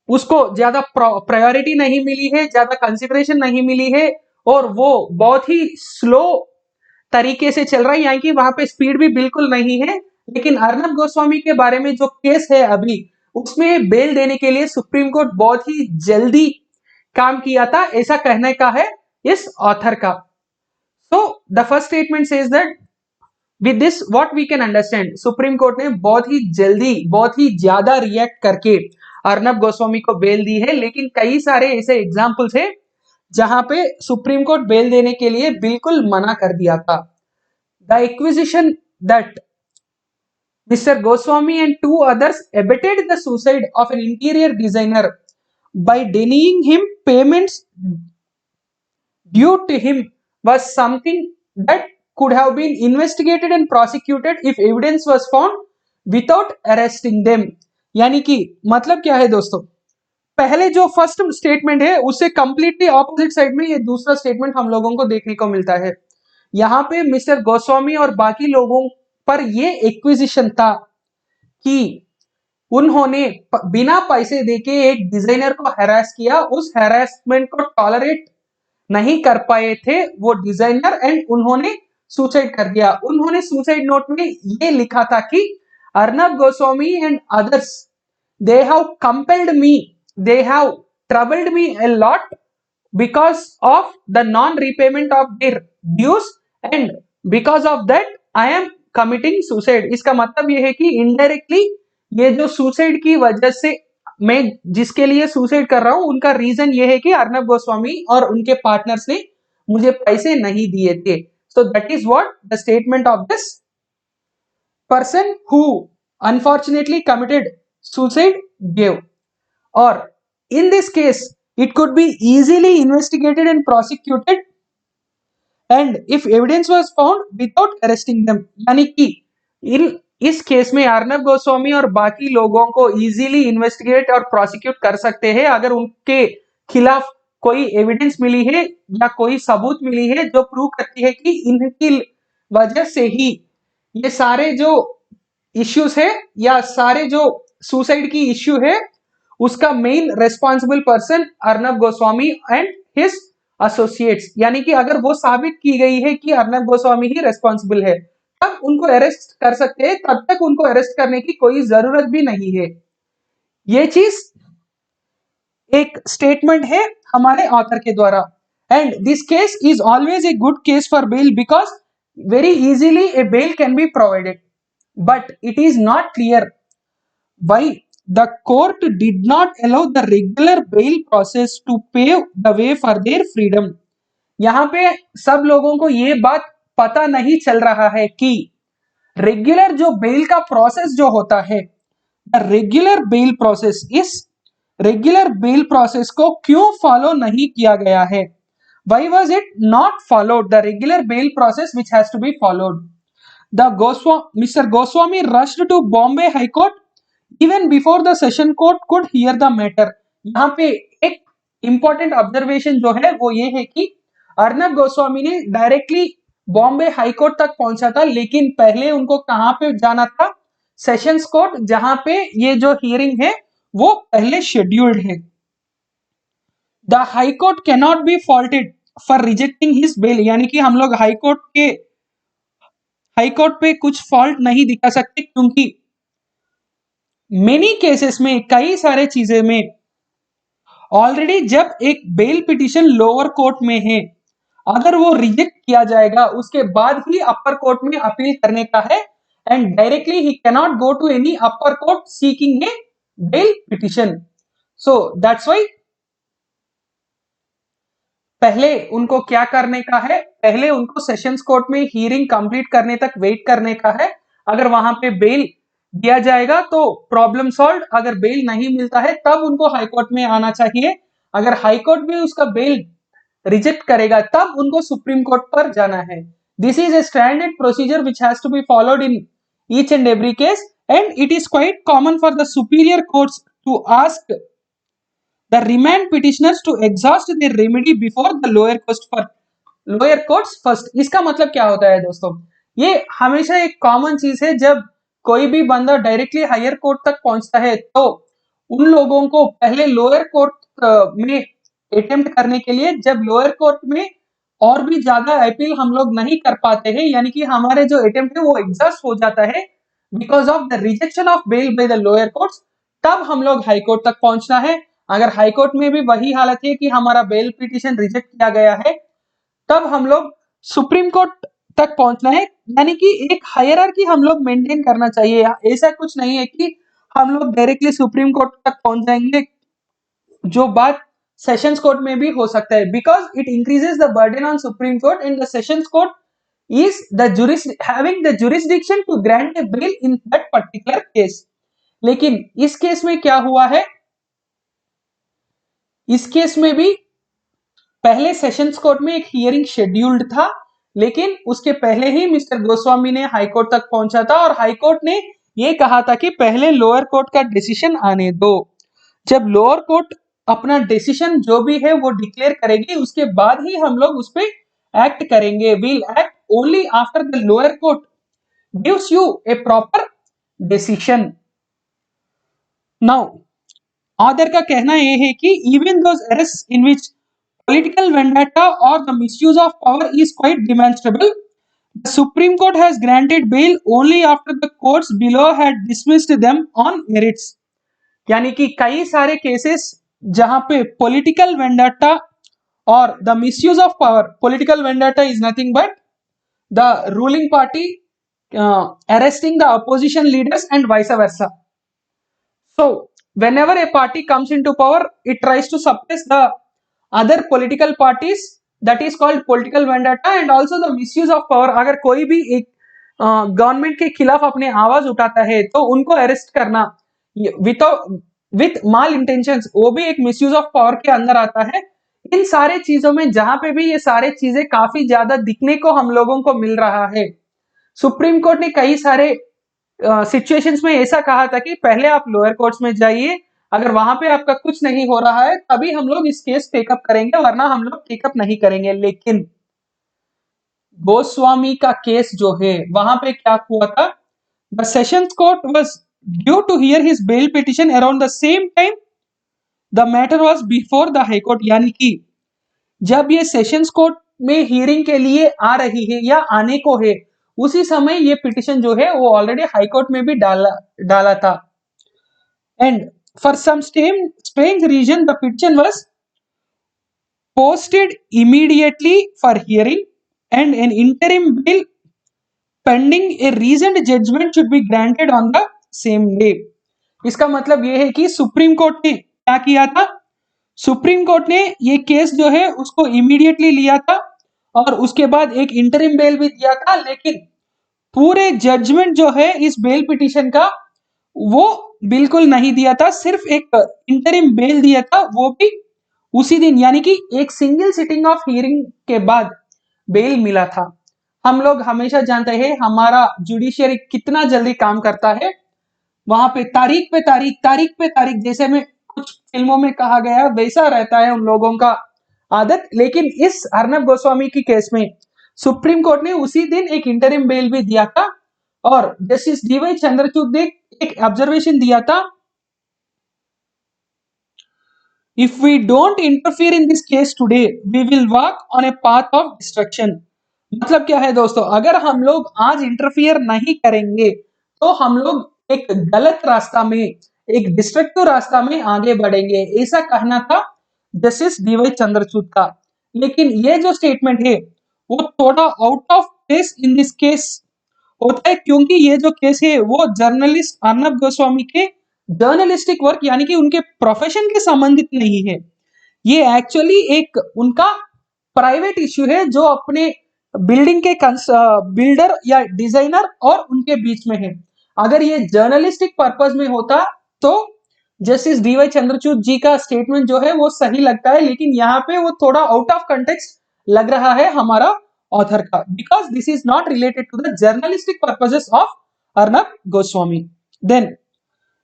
उसको ज्यादा प्रायोरिटी नहीं मिली है, ज्यादा कंसिडरेशन नहीं मिली है और वो बहुत ही स्लो तरीके से चल रहा है, यानी कि वहां पे स्पीड भी बिल्कुल नहीं है। लेकिन अर्नब गोस्वामी के बारे में जो केस है अभी उसमें बेल देने के लिए सुप्रीम कोर्ट बहुत ही जल्दी काम किया था, ऐसा कहने का है इस ऑथर का। So the first statement says that with this what we can understand, Supreme Court ने बहुत ही जल्दी, बहुत ही ज्यादा रिएक्ट करके अर्नब गोस्वामी को बेल दी है, लेकिन कई सारे ऐसे एग्जाम्पल्स है जहां पे सुप्रीम कोर्ट बेल देने के लिए बिल्कुल मना कर दिया था। The acquisition that Mr. Goswami and two others abetted the suicide of an interior designer by denying him payments due to him was something that could have been investigated and prosecuted if evidence was found without arresting them। यानी कि मतलब क्या है दोस्तों, पहले जो फर्स्ट स्टेटमेंट है उससे कंप्लीटली ऑपोजिट साइड में ये दूसरा स्टेटमेंट हम लोगों को देखने को मिलता है। यहाँ पे मिस्टर गोस्वामी और बाकी लोगों पर ये एक्विजिशन था कि उन्होंने बिना पैसे देके एक डिजाइनर को हैरास किया, उस हैरासमेंट को टॉलरेट नहीं कर पाए थे वो डिजाइनर एंड उन्होंने सुसाइड कर दिया। उन्होंने सुसाइड नोट में ये लिखा था कि Arnab Goswami and others they have compelled me, they have troubled me a lot because of the non repayment of their dues and because of that I am committing suicide। इसका मतलब ये है कि इनडायरेक्टली ये जो सुसाइड की वजह से मैं जिसके लिए सुसाइड कर रहा हूं उनका रीजन ये है कि अर्नब गोस्वामी और उनके पार्टनर्स ने मुझे पैसे नहीं दिए थे। सो that is what the statement of this person who unfortunately committed suicide gave। Or in this case it could be easily investigated and prosecuted and if evidence was found without arresting them। यानी कि इस केस में अर्नब गोस्वामी और बाकी लोगों को इजीली इन्वेस्टिगेट और प्रोसिक्यूट कर सकते हैं अगर उनके खिलाफ कोई एविडेंस मिली है या कोई सबूत मिली है जो प्रूव करती है कि इनकी वजह से ही ये सारे जो इश्यूज है या सारे जो सुसाइड की इश्यू है उसका main responsible person Arnab Goswami and his associates. यानी कि अगर वो साबित की गई है कि अर्नब गोस्वामी ही रेस्पॉन्सिबल है तब उनको अरेस्ट कर सकते हैं, तब तक उनको अरेस्ट करने की कोई जरूरत भी नहीं है। ये चीज एक स्टेटमेंट है हमारे ऑथर के द्वारा। And this case is always a good case for bail because very easily a bail can be provided but it is not clear why the court did not allow the regular bail process to pave the way for their freedom। यहां पे सब लोगों को ये बात पता नहीं चल रहा है कि रेगुलर जो बेल का प्रोसेस जो होता है, द रेगुलर बेल प्रोसेस, इस रेगुलर बेल प्रोसेस को क्यों फॉलो नहीं किया गया है। Why was it not followed, the regular bail process which has to be followed? Mr. Goswami rushed to Bombay High Court even before the session court could hear the matter। यहाँ पे एक इंपॉर्टेंट ऑब्जर्वेशन जो है वो ये है कि अर्नब गोस्वामी ने डायरेक्टली बॉम्बे हाई कोर्ट तक पहुंचा था, लेकिन पहले उनको कहां पे जाना था, सेशंस कोर्ट, जहां पे ये जो हियरिंग है वो पहले शेड्यूल्ड है। The High Court can not be faulted for rejecting his bail. यानी कि हम लोग हाई कोर्ट पे कुछ फॉल्ट नहीं दिखा सकते क्योंकि मेनी केसेस में, कई सारे चीजें में ऑलरेडी जब एक बेल पिटिशन लोअर कोर्ट में है अगर वो रिजेक्ट किया जाएगा उसके बाद ही अपर कोर्ट में अपील करने का है एंड डायरेक्टली ही can not go to any upper court seeking a bail petition. So that's why पहले उनको क्या करने का है, पहले उनको सेशंस कोर्ट में हियरिंग कंप्लीट करने तक वेट करने का है। अगर वहां पे बेल दिया जाएगा तो प्रॉब्लम सॉल्व, अगर बेल नहीं मिलता है तब उनको हाई कोर्ट में आना चाहिए। अगर हाई कोर्ट भी उसका बेल रिजेक्ट करेगा तब उनको सुप्रीम कोर्ट पर जाना है। This is a standard procedure which has to be followed in each and every case and it is quite common for the superior courts to ask the remand petitioners to exhaust their remedy before the lower courts first. इसका मतलब क्या होता है दोस्तों, ये हमेशा एक कॉमन चीज है। जब कोई भी बंदा डायरेक्टली हायर कोर्ट तक पहुंचता है तो उन लोगों को पहले लोअर कोर्ट में अटेम्प्ट करने के लिए, जब लोअर कोर्ट में और भी ज्यादा अपील हम लोग नहीं कर पाते हैं, यानी कि हमारे जो अटेम्प्ट है वो एग्जॉस्ट हो जाता है because of the rejection of bail by the lower courts, तब हम लोग हाई कोर्ट तक पहुंचना है। अगर हाई कोर्ट में भी वही हालत है कि हमारा बेल पिटिशन रिजेक्ट किया गया है तब हम लोग सुप्रीम कोर्ट तक पहुंचना है, यानी कि एक हायरार्की हम लोग मेंटेन करना चाहिए। ऐसा कुछ नहीं है कि हम लोग डायरेक्टली सुप्रीम कोर्ट तक पहुंच जाएंगे, जो बात सेशंस कोर्ट में भी हो सकता है, because it increases the burden on supreme court and the sessions court is the having the jurisdiction to grant a bail in that particular case। लेकिन इस केस में क्या हुआ है, इस केस में भी पहले सेशंस कोर्ट में एक हियरिंग शेड्यूल्ड था, लेकिन उसके पहले ही मिस्टर गोस्वामी ने हाई कोर्ट तक पहुंचा था और हाई कोर्ट ने यह कहा था कि पहले लोअर कोर्ट का डिसीजन आने दो। जब लोअर कोर्ट अपना डिसीजन जो भी है वो डिक्लेयर करेगी, उसके बाद ही हम लोग उस पर एक्ट करेंगे। Will act only after the lower court gives U A proper decision. Now author का कहना यह है कि even those अरेस्ट्स in which political vendetta or the misuse of power is quite demonstrable, the Supreme Court has granted bail only after the courts below had dismissed them on merits। यानी कि कई सारे केसेस जहां पे पॉलिटिकल वेंडाटा और the misuse of power, political vendetta is nothing but the ruling party arresting the opposition leaders and vice versa। So whenever a party comes into power, it tries to suppress the other political parties, that is called political vendetta and also the misuse of power। अगर कोई भी एक गवर्नमेंट के खिलाफ अपने आवाज उठाता है तो उनको अरेस्ट करना विथ माल इंटेंशंस, वो भी एक मिसयूज ऑफ पावर के अंदर आता है। इन सारे चीजों में जहां पे भी ये सारे चीजें काफी ज्यादा दिखने को हम लोगों को मिल रहा है, सुप्रीम कोर्ट ने कई सारे सिचुएशंस में ऐसा कहा था कि पहले आप लोअर कोर्ट्स में जाइए, अगर वहां पे आपका कुछ नहीं हो रहा है तभी हम लोग इस केस टेकअप करेंगे, वरना हम लोग टेकअप नहीं करेंगे। लेकिन गोस्वामी का केस जो है वहां पे क्या हुआ था, the sessions court was due to hear his bail petition around the same time the matter was before the High Court. यानी कि जब ये सेशंस कोर्ट में हियरिंग के लिए आ रही है या आने को है, उसी समय ये पिटिशन जो है वो ऑलरेडी हाई कोर्ट में भी डाला था। And for some strange reason the petition was posted immediately for hearing and an interim bail pending a reasoned judgment should be granted on the same day। इसका मतलब यह है कि सुप्रीम कोर्ट ने क्या किया था, सुप्रीम कोर्ट ने ये केस जो है उसको इमीडिएटली लिया था और उसके बाद एक इंटरिम बेल भी दिया था, लेकिन पूरे जजमेंट जो है इस बेल पिटिशन का वो बिल्कुल नहीं दिया था, सिर्फ एक इंटरिम बेल दिया था, वो भी उसी दिन, यानी कि एक सिंगल सिटिंग ऑफ हियरिंग के बाद बेल मिला था। हम लोग हमेशा जानते हैं हमारा जुडिशियरी कितना जल्दी काम करता है, वहां पे तारीख पे तारीख, जैसे में कुछ फिल्मों में कहा गया वैसा रहता है उन लोगों का आदत। लेकिन इस अर्नब गोस्वामी की केस में सुप्रीम कोर्ट ने उसी दिन एक इंटरिम बेल भी दिया था और जस्टिस डीवाई चंद्रचूड़ ने एक ऑब्जर्वेशन दिया था, if we don't interfere in this case today we will walk on a path of destruction. मतलब क्या है दोस्तों, अगर हम लोग आज इंटरफियर नहीं करेंगे तो हम लोग एक गलत रास्ता में, एक डिस्ट्रक्टिव रास्ता में आगे बढ़ेंगे, ऐसा कहना था जस्टिस डीवाई चंद्रचूड़ का। लेकिन ये जो स्टेटमेंट है वो थोड़ा out of place in this case होता है, क्योंकि ये जो केस है वो जर्नलिस्ट अर्नब गोस्वामी के जर्नलिस्टिक वर्क यानी कि उनके प्रोफेशन के संबंधित नहीं है। ये एक्चुअली एक उनका प्राइवेट इश्यू है जो अपने बिल्डिंग के बिल्डर या डिजाइनर और उनके बीच में है। अगर ये जर्नलिस्टिक पर्पस में होता तो जस्टिस डीवाई चंद्रचूड़ जी का स्टेटमेंट जो है वो सही लगता है, लेकिन यहाँ पे वो थोड़ा आउट ऑफ कंटेक्स्ट लग रहा है हमारा ऑथर का, because this is not related to the journalistic purposes of Arnab Goswami. Then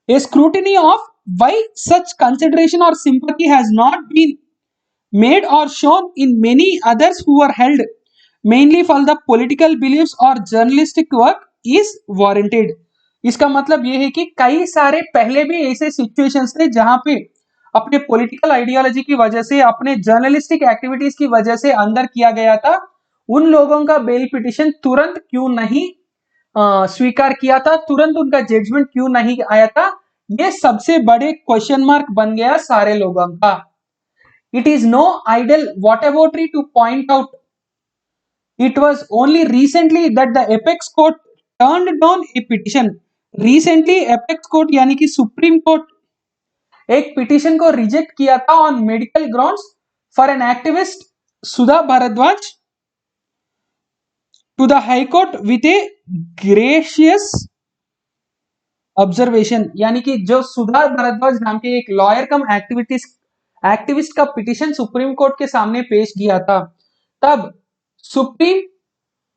a scrutiny of why such consideration or sympathy has not been made or shown in many others who are held mainly for the political beliefs or journalistic work is warranted। इसका मतलब यह है कि कई सारे पहले भी ऐसे सिचुएशंस थे जहां पे अपने पॉलिटिकल आइडियोलॉजी की वजह से, अपने जर्नलिस्टिक एक्टिविटीज की वजह से अंदर किया गया था, उन लोगों का बेल पिटिशन तुरंत क्यों नहीं स्वीकार किया था, तुरंत उनका जजमेंट क्यों नहीं आया था, ये सबसे बड़े क्वेश्चन मार्क बन गया सारे लोगों का। It is no idle whataboutery to point out It was only recently that the apex court turned down a petition. Recently apex court यानी कि सुप्रीम कोर्ट एक पिटिशन को रिजेक्ट किया था on medical grounds for an activist Sudha Bharadwaj to the High Court with a gracious observation, यानी कि जो सुधा भारद्वाज नाम के एक लॉयर कम एक्टिविस्ट का पिटिशन सुप्रीम कोर्ट के सामने पेश किया था, तब सुप्रीम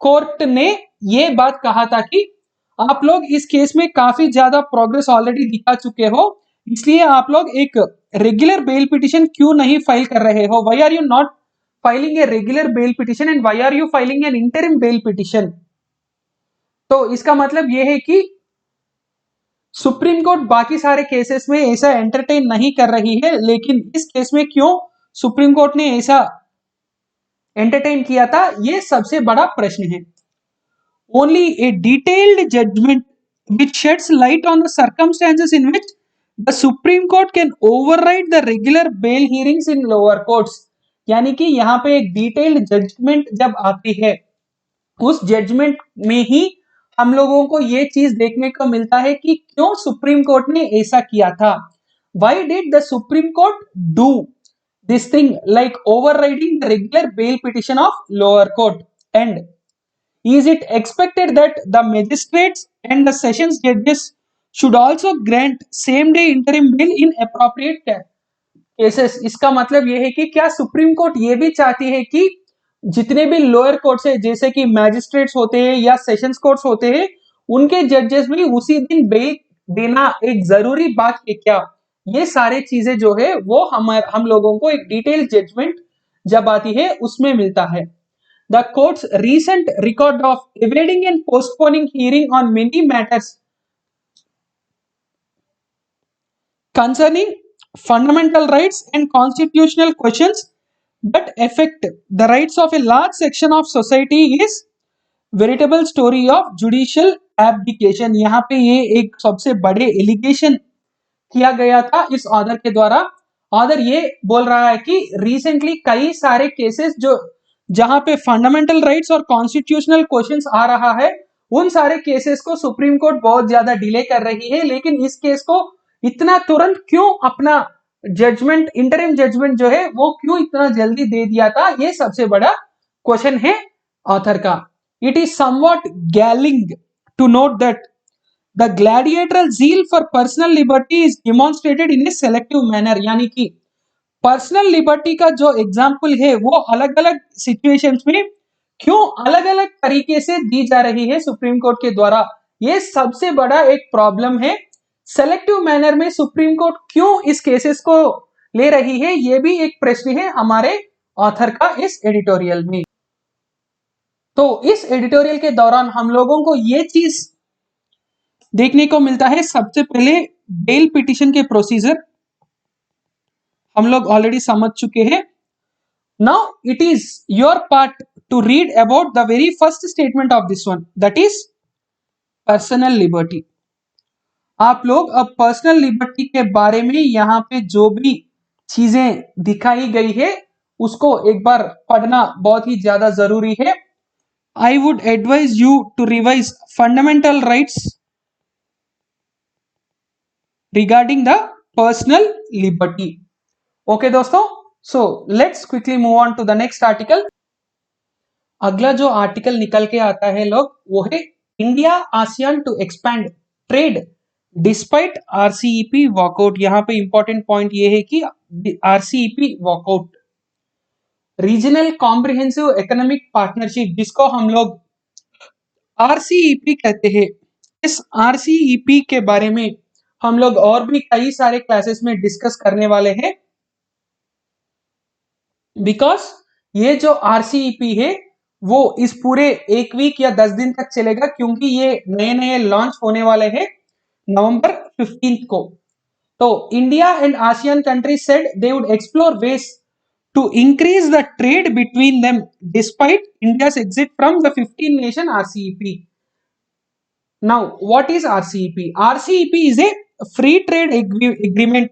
कोर्ट ने यह बात कहा था कि आप लोग इस केस में काफी ज्यादा प्रोग्रेस ऑलरेडी दिखा चुके हो, इसलिए आप लोग एक रेगुलर बेल पिटिशन क्यों नहीं फाइल कर रहे हो? Why are you not filing a regular bail petition and why are you filing an interim bail petition? तो इसका मतलब यह है कि सुप्रीम कोर्ट बाकी सारे केसेस में ऐसा एंटरटेन नहीं कर रही है, लेकिन इस केस में क्यों सुप्रीम कोर्ट ने ऐसा एंटरटेन किया था, यह सबसे बड़ा प्रश्न है। Only a detailed judgement which sheds light on the circumstances in which the Supreme Court can override the regular bail hearings in lower courts, यानी कि यहाँ पे एक डिटेल्ड जजमेंट जब आती है, उस जजमेंट में ही हम लोगों को ये चीज देखने को मिलता है कि क्यों सुप्रीम कोर्ट ने ऐसा किया था। Why did the Supreme Court do this thing like overriding the regular bail petition of lower court? And is it expected that the magistrates and the sessions judges should also grant same day interim bail in appropriate cases? इसका मतलब यह है कि क्या सुप्रीम कोर्ट ये भी चाहती है कि जितने भी लोअर कोर्ट्स है, जैसे कि मैजिस्ट्रेट्स होते हैं या सेशंस कोर्ट्स होते हैं, उनके जजेस भी उसी दिन बेल देना एक जरूरी बात है क्या? ये सारे चीजें जो है वो हम लोगों को एक डिटेल जजमेंट जब आती है उसमें मिलता है। The court's recent record of evading and postponing hearing on many matters concerning fundamental rights and constitutional questions that affect the rights of a large section of society is veritable story of judicial abdication। यहाँ पे ये एक सबसे बड़े एलिगेशन किया गया था इस ऑर्डर के द्वारा। ऑर्डर ये बोल रहा है कि रिसेंटली कई सारे केसेस जो जहां पे फंडामेंटल राइट्स और कॉन्स्टिट्यूशनल क्वेश्चंस आ रहा है, उन सारे केसेस को सुप्रीम कोर्ट बहुत ज्यादा डिले कर रही है, लेकिन इस केस को इतना तुरंत क्यों अपना जजमेंट, इंटरिम जजमेंट जो है वो क्यों इतना जल्दी दे दिया था, ये सबसे बड़ा क्वेश्चन है ऑथर का। It is somewhat galling to note that the gladiatorial zeal for personal liberty is demonstrated in a selective manner, यानी कि पर्सनल लिबर्टी का जो एग्जाम्पल है वो अलग अलग सिचुएशंस में क्यों अलग अलग तरीके से दी जा रही है सुप्रीम कोर्ट के द्वारा, ये सबसे बड़ा एक प्रॉब्लम है। सेलेक्टिव मैनर में सुप्रीम कोर्ट क्यों इस केसेस को ले रही है, ये भी एक प्रश्न है हमारे ऑथर का इस एडिटोरियल में। तो इस एडिटोरियल के दौरान हम लोगों को ये चीज देखने को मिलता है, सबसे पहले बेल पिटिशन के प्रोसीजर हम लोग ऑलरेडी समझ चुके हैं। Now it is your part two read about the very first statement of this one, that is personal liberty. आप लोग अब पर्सनल लिबर्टी के बारे में यहाँ पे जो भी चीजें दिखाई गई है उसको एक बार पढ़ना बहुत ही ज्यादा जरूरी है। I would advise you to revise fundamental rights regarding the personal liberty. Okay दोस्तों, so let's quickly move on to the next article. अगला जो आर्टिकल निकल के आता है लोग, वो है India ASEAN to expand trade despite RCEP walkout. यहाँ पे इंपॉर्टेंट पॉइंट ये है कि RCEP walkout, regional comprehensive economic partnership, जिसको हम लोग आरसीईपी कहते हैं, इस आरसीईपी के बारे में हम लोग और भी कई सारे क्लासेस में डिस्कस करने वाले हैं, बिकॉज ये जो आरसीईपी है वो इस पूरे एक वीक या 10 दिन तक चलेगा, क्योंकि ये नए नए लॉन्च होने वाले हैं नवंबर 15 को। तो India and ASEAN countries said they would explore ways to increase the trade between them despite India's exit from the 15 nation RCEP. Now what is RCEP? RCEP is a free trade agreement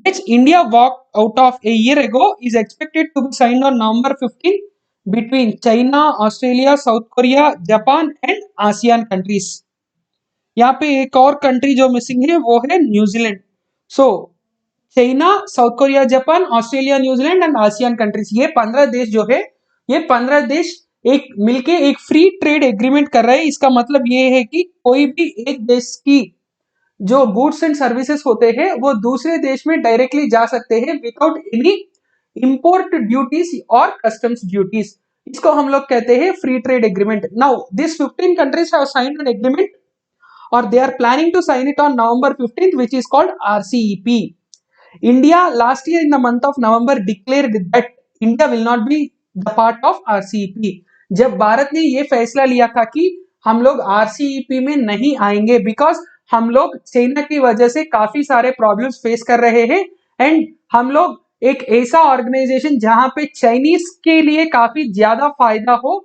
which India walked out of a year ago, is expected to be signed on November 15 between China, Australia, South Korea, Japan and ASEAN countries. यहाँ पे एक और कंट्री जो मिसिंग है वो है New Zealand. So China, South Korea, Japan, Australia, New Zealand and ASEAN countries, ये 15 देश जो है, ये 15 देश एक मिलके एक फ्री ट्रेड एग्रीमेंट कर रहे हैं. इसका मतलब ये है कि कोई भी एक देश की जो गुड्स एंड सर्विसेज होते हैं वो दूसरे देश में डायरेक्टली जा सकते हैं विदाउट एनी इंपोर्ट ड्यूटीज और कस्टम्स ड्यूटीज. इसको हम लोग कहते हैं free trade agreement. Now this 15 countries have signed an agreement or they are planning to sign it on November 15th, which is called RCEP. India last year in the month of November declared that India will not be the part of RCEP. जब भारत ने ये फैसला लिया था कि हम लोग RCEP में नहीं आएंगे बिकॉज हम लोग चाइना की वजह से काफी सारे प्रॉब्लम्स फेस कर रहे हैं एंड हम लोग एक ऐसा ऑर्गेनाइजेशन जहां पे चाइनीज के लिए काफी ज्यादा फायदा हो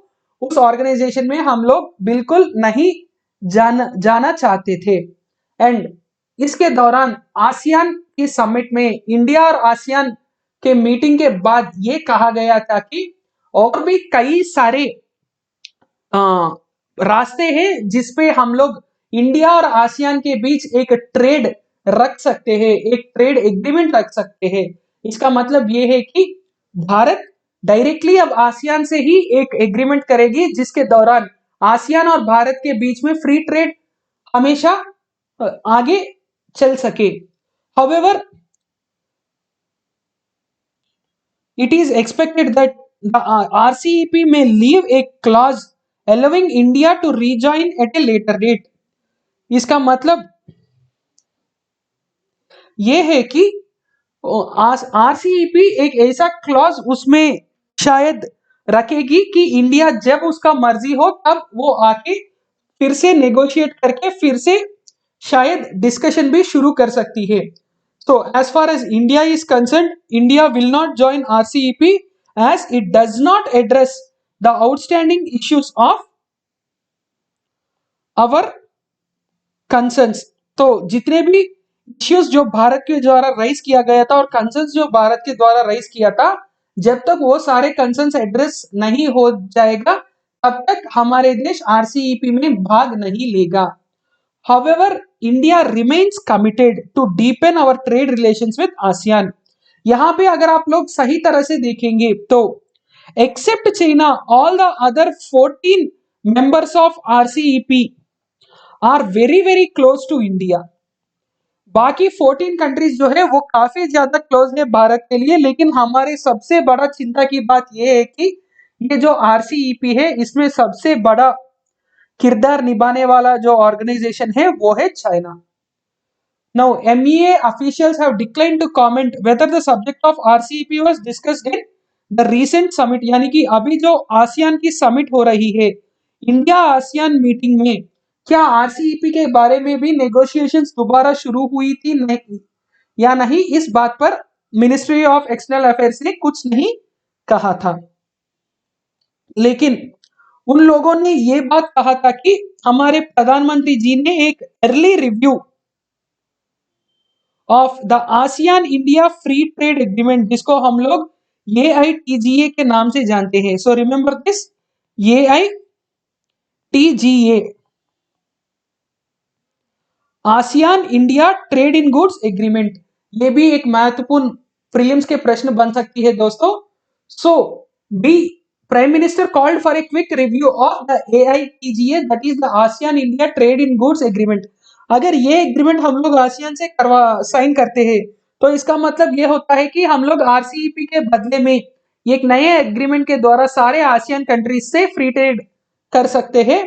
उस ऑर्गेनाइजेशन में हम लोग बिल्कुल नहीं जाना चाहते थे. एंड इसके दौरान आसियान की समिट में इंडिया और आसियान के मीटिंग के बाद ये कहा गया था कि और भी कई सारे रास्ते हैं जिसपे हम लोग इंडिया और आसियान के बीच एक ट्रेड रख सकते हैं, एक ट्रेड एग्रीमेंट रख सकते हैं. इसका मतलब ये है कि भारत डायरेक्टली अब आसियान से ही एक एग्रीमेंट करेगी जिसके दौरान आसियान और भारत के बीच में फ्री ट्रेड हमेशा आगे चल सके. However, it is expected that the RCEP may leave a clause allowing India to rejoin at a later date. इसका मतलब ये है कि RCEP एक ऐसा क्लॉज उसमें शायद रखेगी कि इंडिया जब उसका मर्जी हो तब वो आके फिर से नेगोशिएट करके फिर से शायद डिस्कशन भी शुरू कर सकती है. So as far as India is concerned, India will not join RCEP as it does not address the outstanding issues of our concerns. तो जितने भी इश्यूज जो भारत के द्वारा राइज किया गया था और कंसर्न्स जो भारत के द्वारा राइज किया था, जब तक वो सारे कंसर्न्स एड्रेस नहीं हो जाएगा तब तक हमारे देश आरसीईपी में भाग नहीं लेगा. However, India remains committed to deepen our trade relations with ASEAN. यहाँ पे अगर आप लोग सही तरह से देखेंगे तो except China, all the other 14 members of RCEP are very very close to India. बाकी 14 कंट्रीज जो है वो काफी ज्यादा क्लोज है भारत के लिए, लेकिन हमारे सबसे बड़ा चिंता की बात यह है कि ये जो आरसीईपी है इसमें सबसे बड़ा किरदार निभाने वाला जो ऑर्गेनाइजेशन है वो है China. Now, MEA officials have declined to comment whether the subject of RCEP was discussed in the recent summit. यानी कि अभी जो आसियान की समिट हो रही है, इंडिया आसियान मीटिंग में क्या आरसीईपी के बारे में भी नेगोशिएशंस दोबारा शुरू हुई थी नहीं या नहीं, इस बात पर मिनिस्ट्री ऑफ एक्सटर्नल अफेयर्स ने कुछ नहीं कहा था. लेकिन उन लोगों ने ये बात कहा था कि हमारे प्रधानमंत्री जी ने एक early review of the ASEAN India free trade agreement, जिसको हम लोग AITGA के नाम से जानते हैं. So remember this, AITGA, ASEAN India trade in goods agreement. ये भी एक महत्वपूर्ण प्रीलिम्स के प्रश्न बन सकती है दोस्तों. सो B Prime Minister called for a quick review of the AITGA, that is the ASEAN India Trade in Goods Agreement. अगर ये एग्रीमेंट हम लोग आसियान से साइन करते हैं तो इसका मतलब ये होता है कि हम लोग आरसीईपी के बदले में एक नए एग्रीमेंट के द्वारा सारे आसियान कंट्रीज से फ्री ट्रेड कर सकते हैं.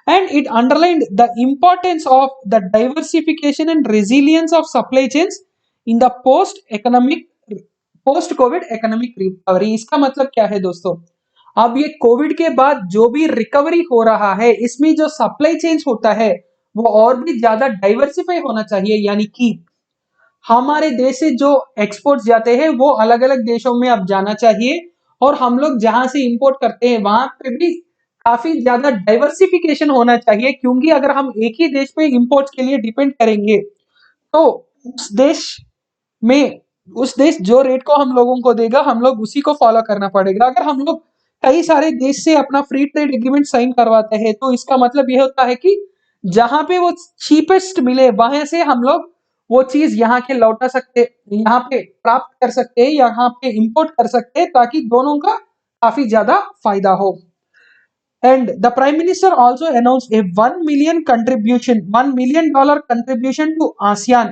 And it underlined the importance of the diversification and resilience of supply chains in the post Covid economic recovery. इसका मतलब क्या है दोस्तों, अब ये कोविड के बाद जो भी रिकवरी हो रहा है इसमें जो सप्लाई चेन होता है वो और भी ज्यादा डाइवर्सिफाई होना चाहिए. यानी कि हमारे देश से जो एक्सपोर्ट्स जाते हैं वो अलग अलग देशों में अब जाना चाहिए और हम लोग जहां से इंपोर्ट करते हैं वहां पे भी काफी ज्यादा डाइवर्सिफिकेशन होना चाहिए. क्योंकि अगर हम एक ही देश पे इंपोर्ट्स के लिए डिपेंड करेंगे तो उस देश जो रेट को हम लोगों को देगा हम लोग उसी को फॉलो करना पड़ेगा. अगर हम लोग कई सारे देश से अपना फ्री ट्रेड एग्रीमेंट साइन करवाते हैं, तो इसका मतलब ये होता है कि जहां पे वो चीपेस्ट मिले वहां से हम लोग वो चीज यहाँ के लौटा सकते, यहाँ पे प्राप्त कर सकते हैं, यहाँ पे इंपोर्ट कर सकते हैं, ताकि दोनों का काफी ज्यादा फायदा हो। And the Prime Minister also announced a $1 million contribution to ASEAN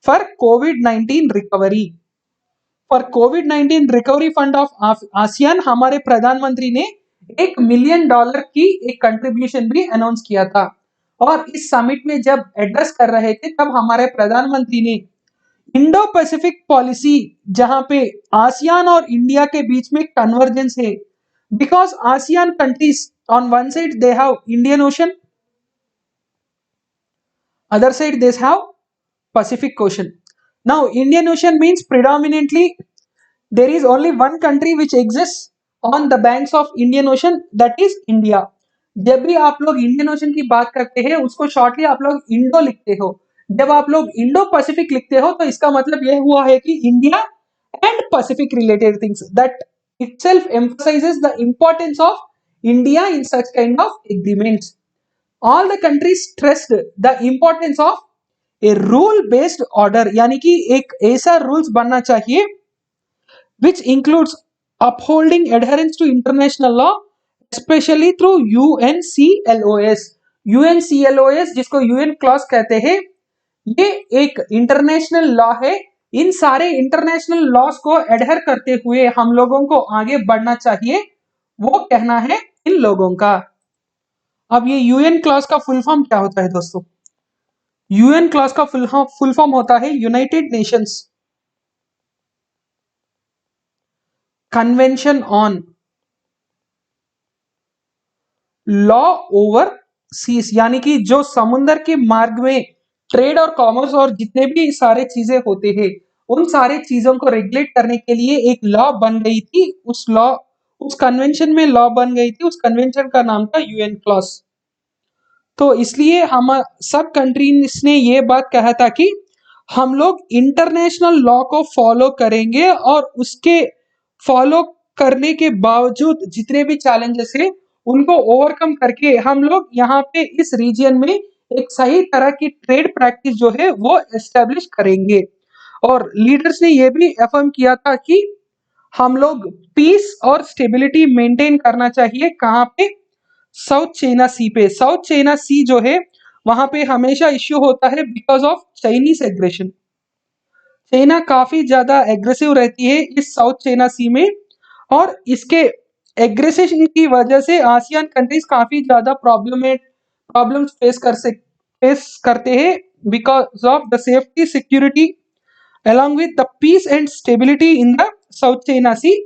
for COVID-19 recovery. For COVID-19 recovery fund of ASEAN, हमारे प्रधानमंत्री ने $1 million की एक कंट्रीब्यूशन भी अनाउंस किया था। और इस समिट में जब एड्रेस कर रहे थे तब हमारे प्रधानमंत्री ने इंडो पैसिफिक पॉलिसी, जहां पे आसियान और इंडिया के बीच में कन्वर्जेंस है, because ASEAN countries on one side they have Indian Ocean, other side they have Pacific Ocean. Now Indian Ocean means predominantly there is only one country which exists on the banks of Indian Ocean, that is India. जब भी आप लोग इंडियन ओशन की बात करते हैं उसको शॉर्टली आप लोग इंडो लिखते हो। जब आप लोग इंडो पैसिफिक लिखते हो तो इसका मतलब यह हुआ है कि India and Pacific related things, that itself emphasizes the importance of India in such kind of agreements. All the countries stressed the importance of a rule based order, यानी कि एक ऐसा रूल्स बनना चाहिए which includes upholding adherence to international law, especially through UNCLOS. UNCLOS जिसको UN क्लॉज कहते हैं, ये एक इंटरनेशनल लॉ है। इन सारे इंटरनेशनल लॉस को एडहर करते हुए हम लोगों को आगे बढ़ना चाहिए, वो कहना है इन लोगों का। अब ये यूएन क्लॉज का फुल फॉर्म क्या होता है दोस्तों? यूएन क्लॉज का फुल फॉर्म होता है United Nations convention on law over seas, यानी कि जो समुद्र के मार्ग में ट्रेड और कॉमर्स और जितने भी सारे चीजें होते हैं उन सारे चीजों को रेगुलेट करने के लिए एक लॉ बन गई थी। उस कन्वेंशन में लॉ बन गई थी, उस कन्वेंशन का नाम था यूएन क्लॉज। तो इसलिए हम सब कंट्रीज ने ये बात कहा था कि हम लोग इंटरनेशनल लॉ को फॉलो करेंगे और उसके फॉलो करने के बावजूद जितने भी चैलेंजेस है उनको ओवरकम करके हम लोग यहाँ पे इस रीजन में एक सही तरह की ट्रेड प्रैक्टिस जो है वो एस्टेब्लिश करेंगे। और लीडर्स ने ये भी अफर्म किया था कि हम लोग पीस और स्टेबिलिटी मेंटेन करना चाहिए। कहाँ पे? साउथ चाइना सी पे। साउथ चाइना सी जो है वहां पे हमेशा इश्यू होता है because of Chinese aggression. China काफी ज्यादा एग्रेसिव रहती है इस साउथ चाइना सी में, और इसके एग्रेशन की वजह से आसियान कंट्रीज काफी ज्यादा प्रॉब्लम्स फेस करते हैं because of the safety security along with the peace and stability in the South China Sea।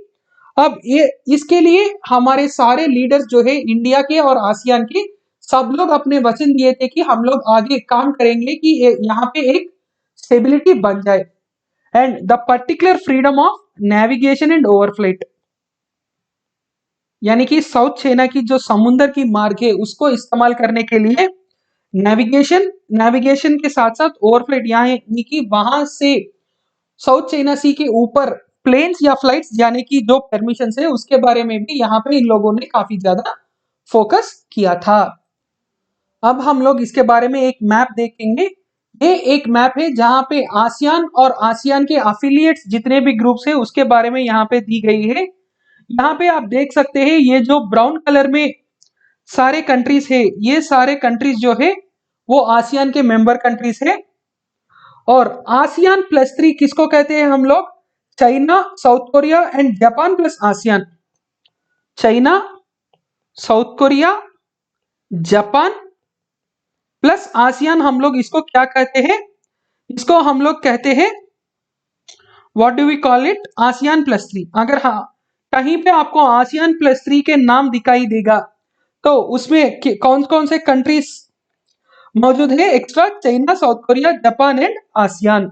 अब ये इसके लिए हमारे सारे लीडर्स जो है इंडिया के और आसियान के, सब लोग अपने वचन दिए थे कि हम लोग आगे काम करेंगे कि यहाँ पे एक स्टेबिलिटी बन जाए। And the particular freedom of navigation and overflight, यानी कि साउथ चाइना की जो समुद्र की मार्ग है उसको इस्तेमाल करने के लिए नेविगेशन के साथ साथ ओवरफ्लाइट, यानी कि वहां से साउथ चाइना सी के ऊपर प्लेन्स या फ्लाइट्स जाने की जो परमिशन है उसके बारे में भी यहाँ पे इन लोगों ने काफी ज्यादा फोकस किया था। अब हम लोग इसके बारे में एक मैप देखेंगे। ये एक मैप है जहां पे आसियान और आसियान के अफिलिएट्स जितने भी ग्रुप्स है उसके बारे में यहाँ पे दी गई है। यहाँ पे आप देख सकते हैं ये जो ब्राउन कलर में सारे कंट्रीज है, ये सारे कंट्रीज जो है वो आसियान के मेंबर कंट्रीज है। और आसियान प्लस 3 किसको कहते हैं हम लोग? China, South Korea and Japan plus ASEAN. China, South Korea, Japan plus ASEAN, हम लोग इसको क्या कहते हैं? इसको हम लोग कहते हैं, what do we call it? ASEAN plus 3। अगर हाँ कहीं पे आपको आसियान प्लस 3 के नाम दिखाई देगा तो उसमें कौन कौन से कंट्रीज मौजूद है extra? China, South Korea, Japan and ASEAN.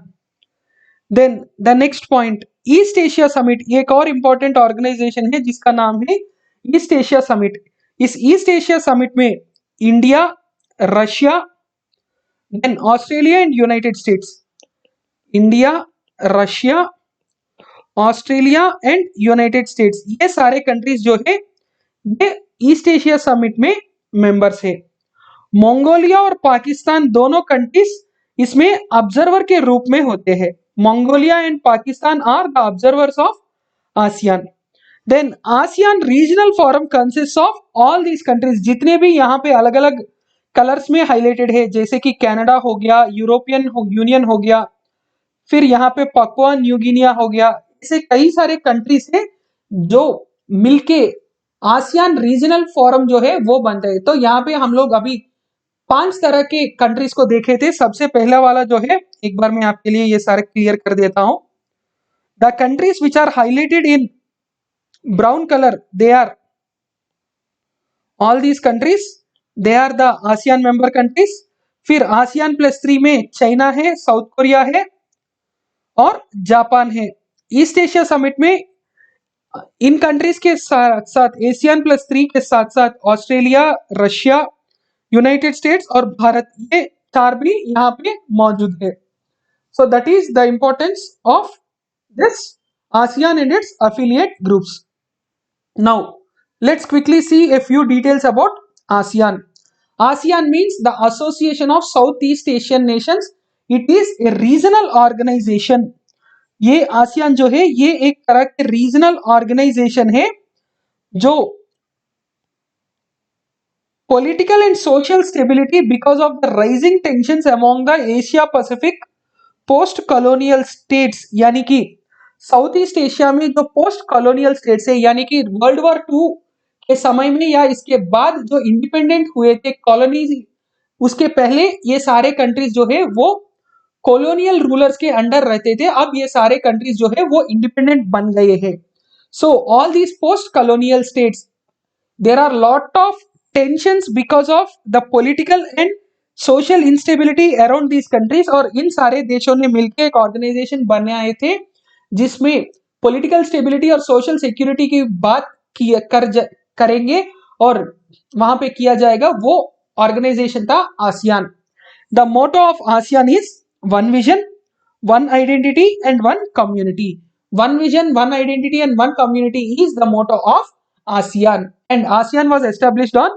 Then the next point, East Asia summit. ये एक और इंपॉर्टेंट ऑर्गेनाइजेशन है जिसका नाम है ईस्ट एशिया समिट। इस ईस्ट एशिया समिट में India, Russia, then Australia and United States. India, Russia, Australia and United States, ये सारे कंट्रीज जो है ये ईस्ट एशिया समिट में मेंबर्स है। मंगोलिया और पाकिस्तान दोनों कंट्रीज इसमें ऑब्जर्वर के रूप में होते हैं। Mongolia and Pakistan are the observers of ASEAN. Then ASEAN regional forum consist of all these countries, जितने भी यहाँ पे अलग अलग कलर्स में हाईलाइटेड है, जैसे कि कनाडा हो गया, यूरोपियन यूनियन हो गया, फिर यहाँ पे पपुआ न्यू गिनिया हो गया, ऐसे कई सारे कंट्रीज है जो मिलके आसियान रीजनल फोरम जो है वो बनता है। तो यहाँ पे हम लोग अभी 5 तरह के कंट्रीज को देखे थे। सबसे पहला वाला जो है, एक बार मैं आपके लिए ये सारे क्लियर कर देता हूं। The countries which are highlighted in brown colour, they are all these countries, they are the ASEAN member countries. फिर आसियान +3 में चाइना है, साउथ कोरिया है और जापान है। ईस्ट एशिया समिट में इन कंट्रीज के साथ साथ एशियन +3 के साथ साथ ऑस्ट्रेलिया, रशिया, यूनाइटेड स्टेट्स और भारत, ये 4 भी यहाँ पे मौजूद है। सो that is the importance of this ASEAN and its affiliate groups. Now let's quickly see a few details about ASEAN. ASEAN means the Association of Southeast Asian Nations. It is a regional organization. ये आसियान जो है ये एक तरह के रीजनल ऑर्गेनाइजेशन है जो political and social stability because of the rising tensions among the Asia Pacific post colonial states, यानी कि साउथ ईस्ट एशिया में जो पोस्ट कॉलोनियल स्टेट्स है, यानी कि वर्ल्ड वॉर 2 के समय में या इसके बाद जो इंडिपेंडेंट हुए थे कॉलोनीज, उसके पहले ये सारे कंट्रीज जो है वो कॉलोनियल रूलर्स के अंडर रहते थे। अब ये सारे कंट्रीज जो है वो इंडिपेंडेंट बन गए हैं। सो all these post colonial states, there are lot of tensions because of the political and social instability around these countries। और इन सारे देशों ने मिलकर एक ऑर्गेनाइजेशन बनाए थे जिसमें पॉलिटिकल स्टेबिलिटी और सोशल सिक्योरिटी की बात करेंगे और वहां पे किया जाएगा। वो ऑर्गेनाइजेशन था ASEAN. The motto of ASEAN is one vision, one identity and one community. One vision, one identity and one community is the motto of ASEAN, and ASEAN was established on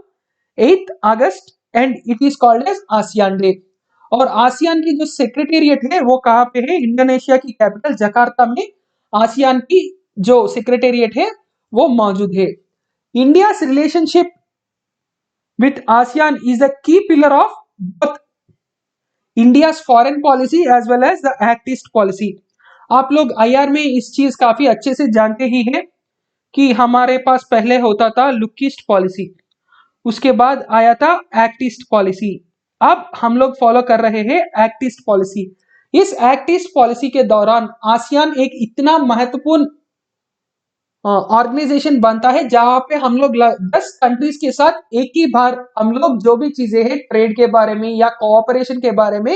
8th August and it is called as ASEAN Day। और आसियान की जो सेक्रेटेरिएट है वो कहाँ पे है? इंडोनेशिया की कैपिटल जकार्ता में आसियान की जो सेक्रेटेरिएट है वो मौजूद है। India's relationship with ASEAN is the key pillar of both India's foreign policy as well as the act east policy. आप लोग IR में इस चीज काफी अच्छे से जानते ही है कि हमारे पास पहले होता था लुक ईस्ट पॉलिसी, उसके बाद आया था एक्ट ईस्ट पॉलिसी। अब हम लोग फॉलो कर रहे हैं एक्ट ईस्ट पॉलिसी। इस एक्ट ईस्ट पॉलिसी के दौरान आसियान एक इतना महत्वपूर्ण ऑर्गेनाइजेशन बनता है जहां पे हम लोग 10 कंट्रीज के साथ एक ही बार हम लोग जो भी चीजें हैं ट्रेड के बारे में या कोऑपरेशन के बारे में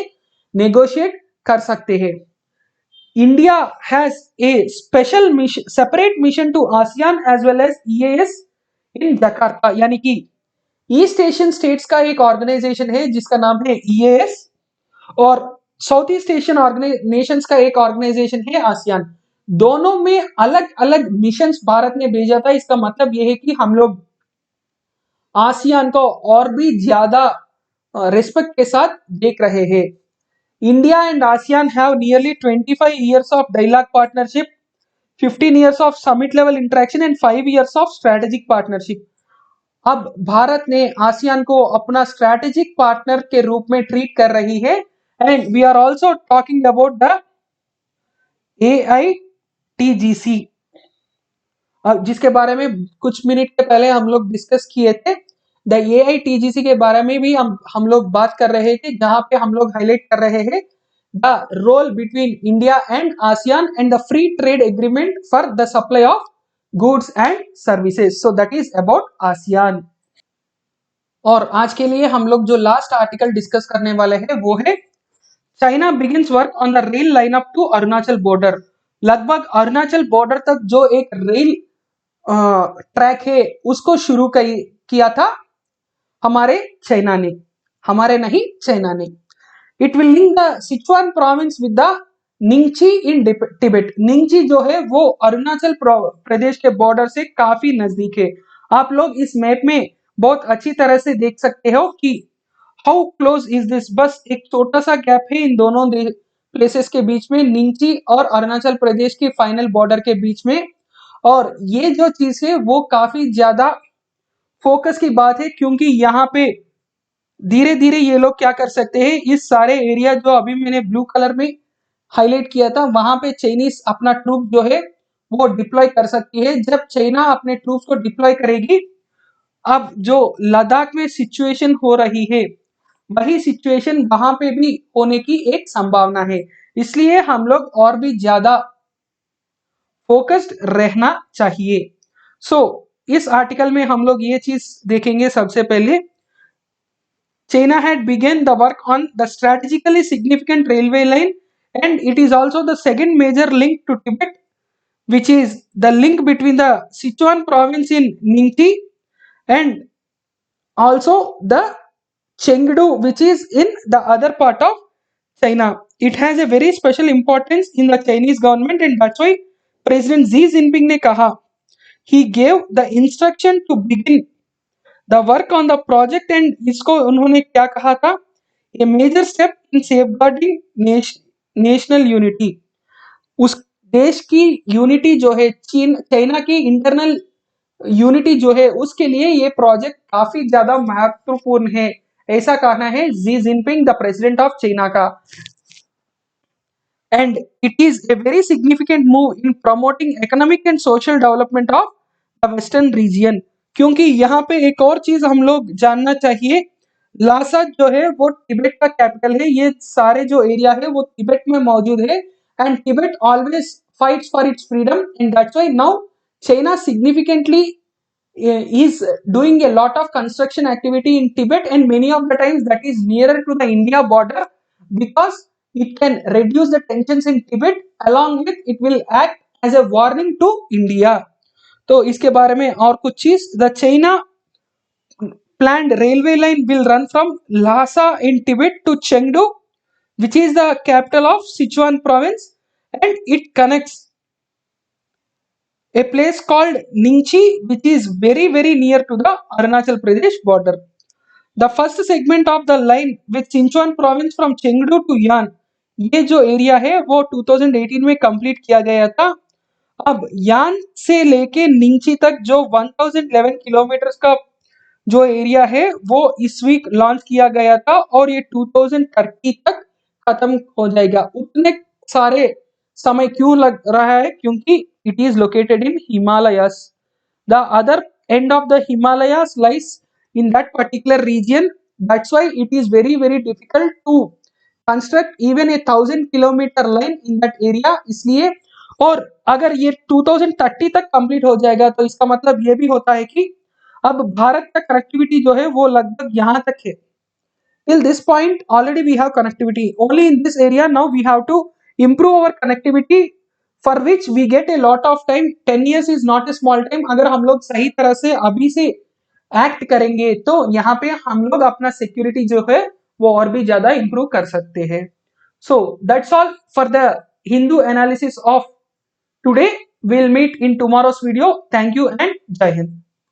नेगोशिएट कर सकते हैं। India has a special mission, separate mission to ASEAN as well as EAS in Jakarta। यानी कि ईस्ट एशियन स्टेट्स का एक ऑर्गेनाइजेशन है जिसका नाम है EAS और साउथ ईस्ट एशियन नेशंस का एक ऑर्गेनाइजेशन है ASEAN। दोनों में अलग अलग मिशंस भारत ने भेजा था। इसका मतलब यह है कि हम लोग ASEAN को और भी ज्यादा रिस्पेक्ट के साथ देख रहे हैं। India and ASEAN have nearly 25 years of dialogue partnership, 15 years of summit level interaction and 5 years of strategic partnership। अब भारत ने आसियान को अपना स्ट्रैटेजिक पार्टनर के रूप में ट्रीट कर रही है and we are also talking about the AITGC, जिसके बारे में कुछ मिनट के पहले हम लोग डिस्कस किए थे। द AITGC के बारे में भी हम लोग बात कर रहे थे, जहां पे हम लोग हाईलाइट कर रहे हैं the role between India and ASEAN and the free trade agreement for the supply of goods and services. So that is about ASEAN। और आज के लिए हम लोग जो लास्ट आर्टिकल डिस्कस करने वाले हैं वो है China begins work on the rail line up to Arunachal border. लगभग अरुणाचल बॉर्डर तक जो एक रेल ट्रैक है उसको शुरू किया था हमारे चाइना ने, हमारे नहीं चाइना ने। It will link the Sichuan province with the निंगची इन तिब्बत। निंगची जो है वो अरुणाचल प्रदेश के बॉर्डर से काफी नजदीक है। आप लोग इस मैप में बहुत अच्छी तरह से देख सकते हो कि हाउ क्लोज इज दिस, बस एक छोटा सा गैप है इन दोनों प्लेसेस के बीच में, नीमची और अरुणाचल प्रदेश के फाइनल बॉर्डर के बीच में। और ये जो चीज है वो काफी ज्यादा फोकस की बात है, क्योंकि यहाँ पे धीरे धीरे ये लोग क्या कर सकते हैं, इस सारे एरिया जो अभी मैंने ब्लू कलर में हाईलाइट किया था वहां पे चाइनीज अपना ट्रूप जो है वो डिप्लॉय कर सकती है। जब चाइना अपने ट्रूप्स को डिप्लॉय करेगी, अब जो लद्दाख में सिचुएशन हो रही है वही सिचुएशन वहां पे भी होने की एक संभावना है। इसलिए हम लोग और भी ज्यादा फोकस्ड रहना चाहिए। सो इस आर्टिकल में हम लोग ये चीज देखेंगे। सबसे पहले, China had begun the work on the strategically significant railway line, and it is also the second major link to Tibet, which is the link between the Sichuan province in Ningxi and also the Chengdu, which is in the other part of China. It has a very special importance in the Chinese government, and that's why President Xi Jinping ने कहा, he gave the instruction to begin the work on the project, and इसको उन्होंने क्या कहा था, a major step in safeguarding national unity। उस देश की यूनिटी जो है, चीन चाइना की इंटरनल यूनिटी जो है, उसके लिए ये प्रोजेक्ट काफी ज्यादा महत्वपूर्ण है, ऐसा कहना है Xi Jinping the president of China का। and it is a very significant move in promoting economic and social development of the western region। क्योंकि यहाँ पे एक और चीज हम लोग जानना चाहिए, लासा जो है वो तिब्बत का कैपिटल है, ये सारे जो एरिया है वो तिब्बत में मौजूद है, and Tibet always fights for its freedom, and that's why now China significantly is doing a lot of construction activity in Tibet, and many of the times that is nearer to the India border, because it can reduce the tensions in Tibet, along with it will act as a warning to India। तो इसके बारे में और कुछ चीज, the China planned railway line will run from Lhasa in Tibet to Chengdu, which is the capital of Sichuan province, and it connects a place called Ningchi, which is very very near to the Arunachal Pradesh border। The first segment of the line with Sichuan province from Chengdu to Yan, ये जो एरिया है वो 2018 में कंप्लीट किया गया था। अब यान से लेके निंगची तक जो 1011 किलोमीटर का जो एरिया है वो इस वीक लॉन्च किया गया था, और ये 2030 तक खत्म हो जाएगा। उतने सारे समय क्यों लग रहा है, क्योंकि it is located in Himalayas. The other end of the Himalayas lies in that particular region, that's why it is very very difficult to construct even a 1000 kilometer line in that area। इसलिए, और अगर ये 2030 तक कंप्लीट हो जाएगा तो इसका मतलब ये भी होता है कि अब भारत का कनेक्टिविटी जो है वो लगभग यहाँ तक है। Till this point already we have connectivity, only in this area now we have to improve our connectivity, for which we get a lot of time। 10 years is not a small time। अगर हम लोग सही तरह से अभी से एक्ट करेंगे तो यहाँ पे हम लोग अपना सिक्योरिटी जो है वो और भी ज्यादा इंप्रूव कर सकते हैं। So that's all for the Hindu analysis of today. Will meet in tomorrow's video. Thank you and जय हिंद।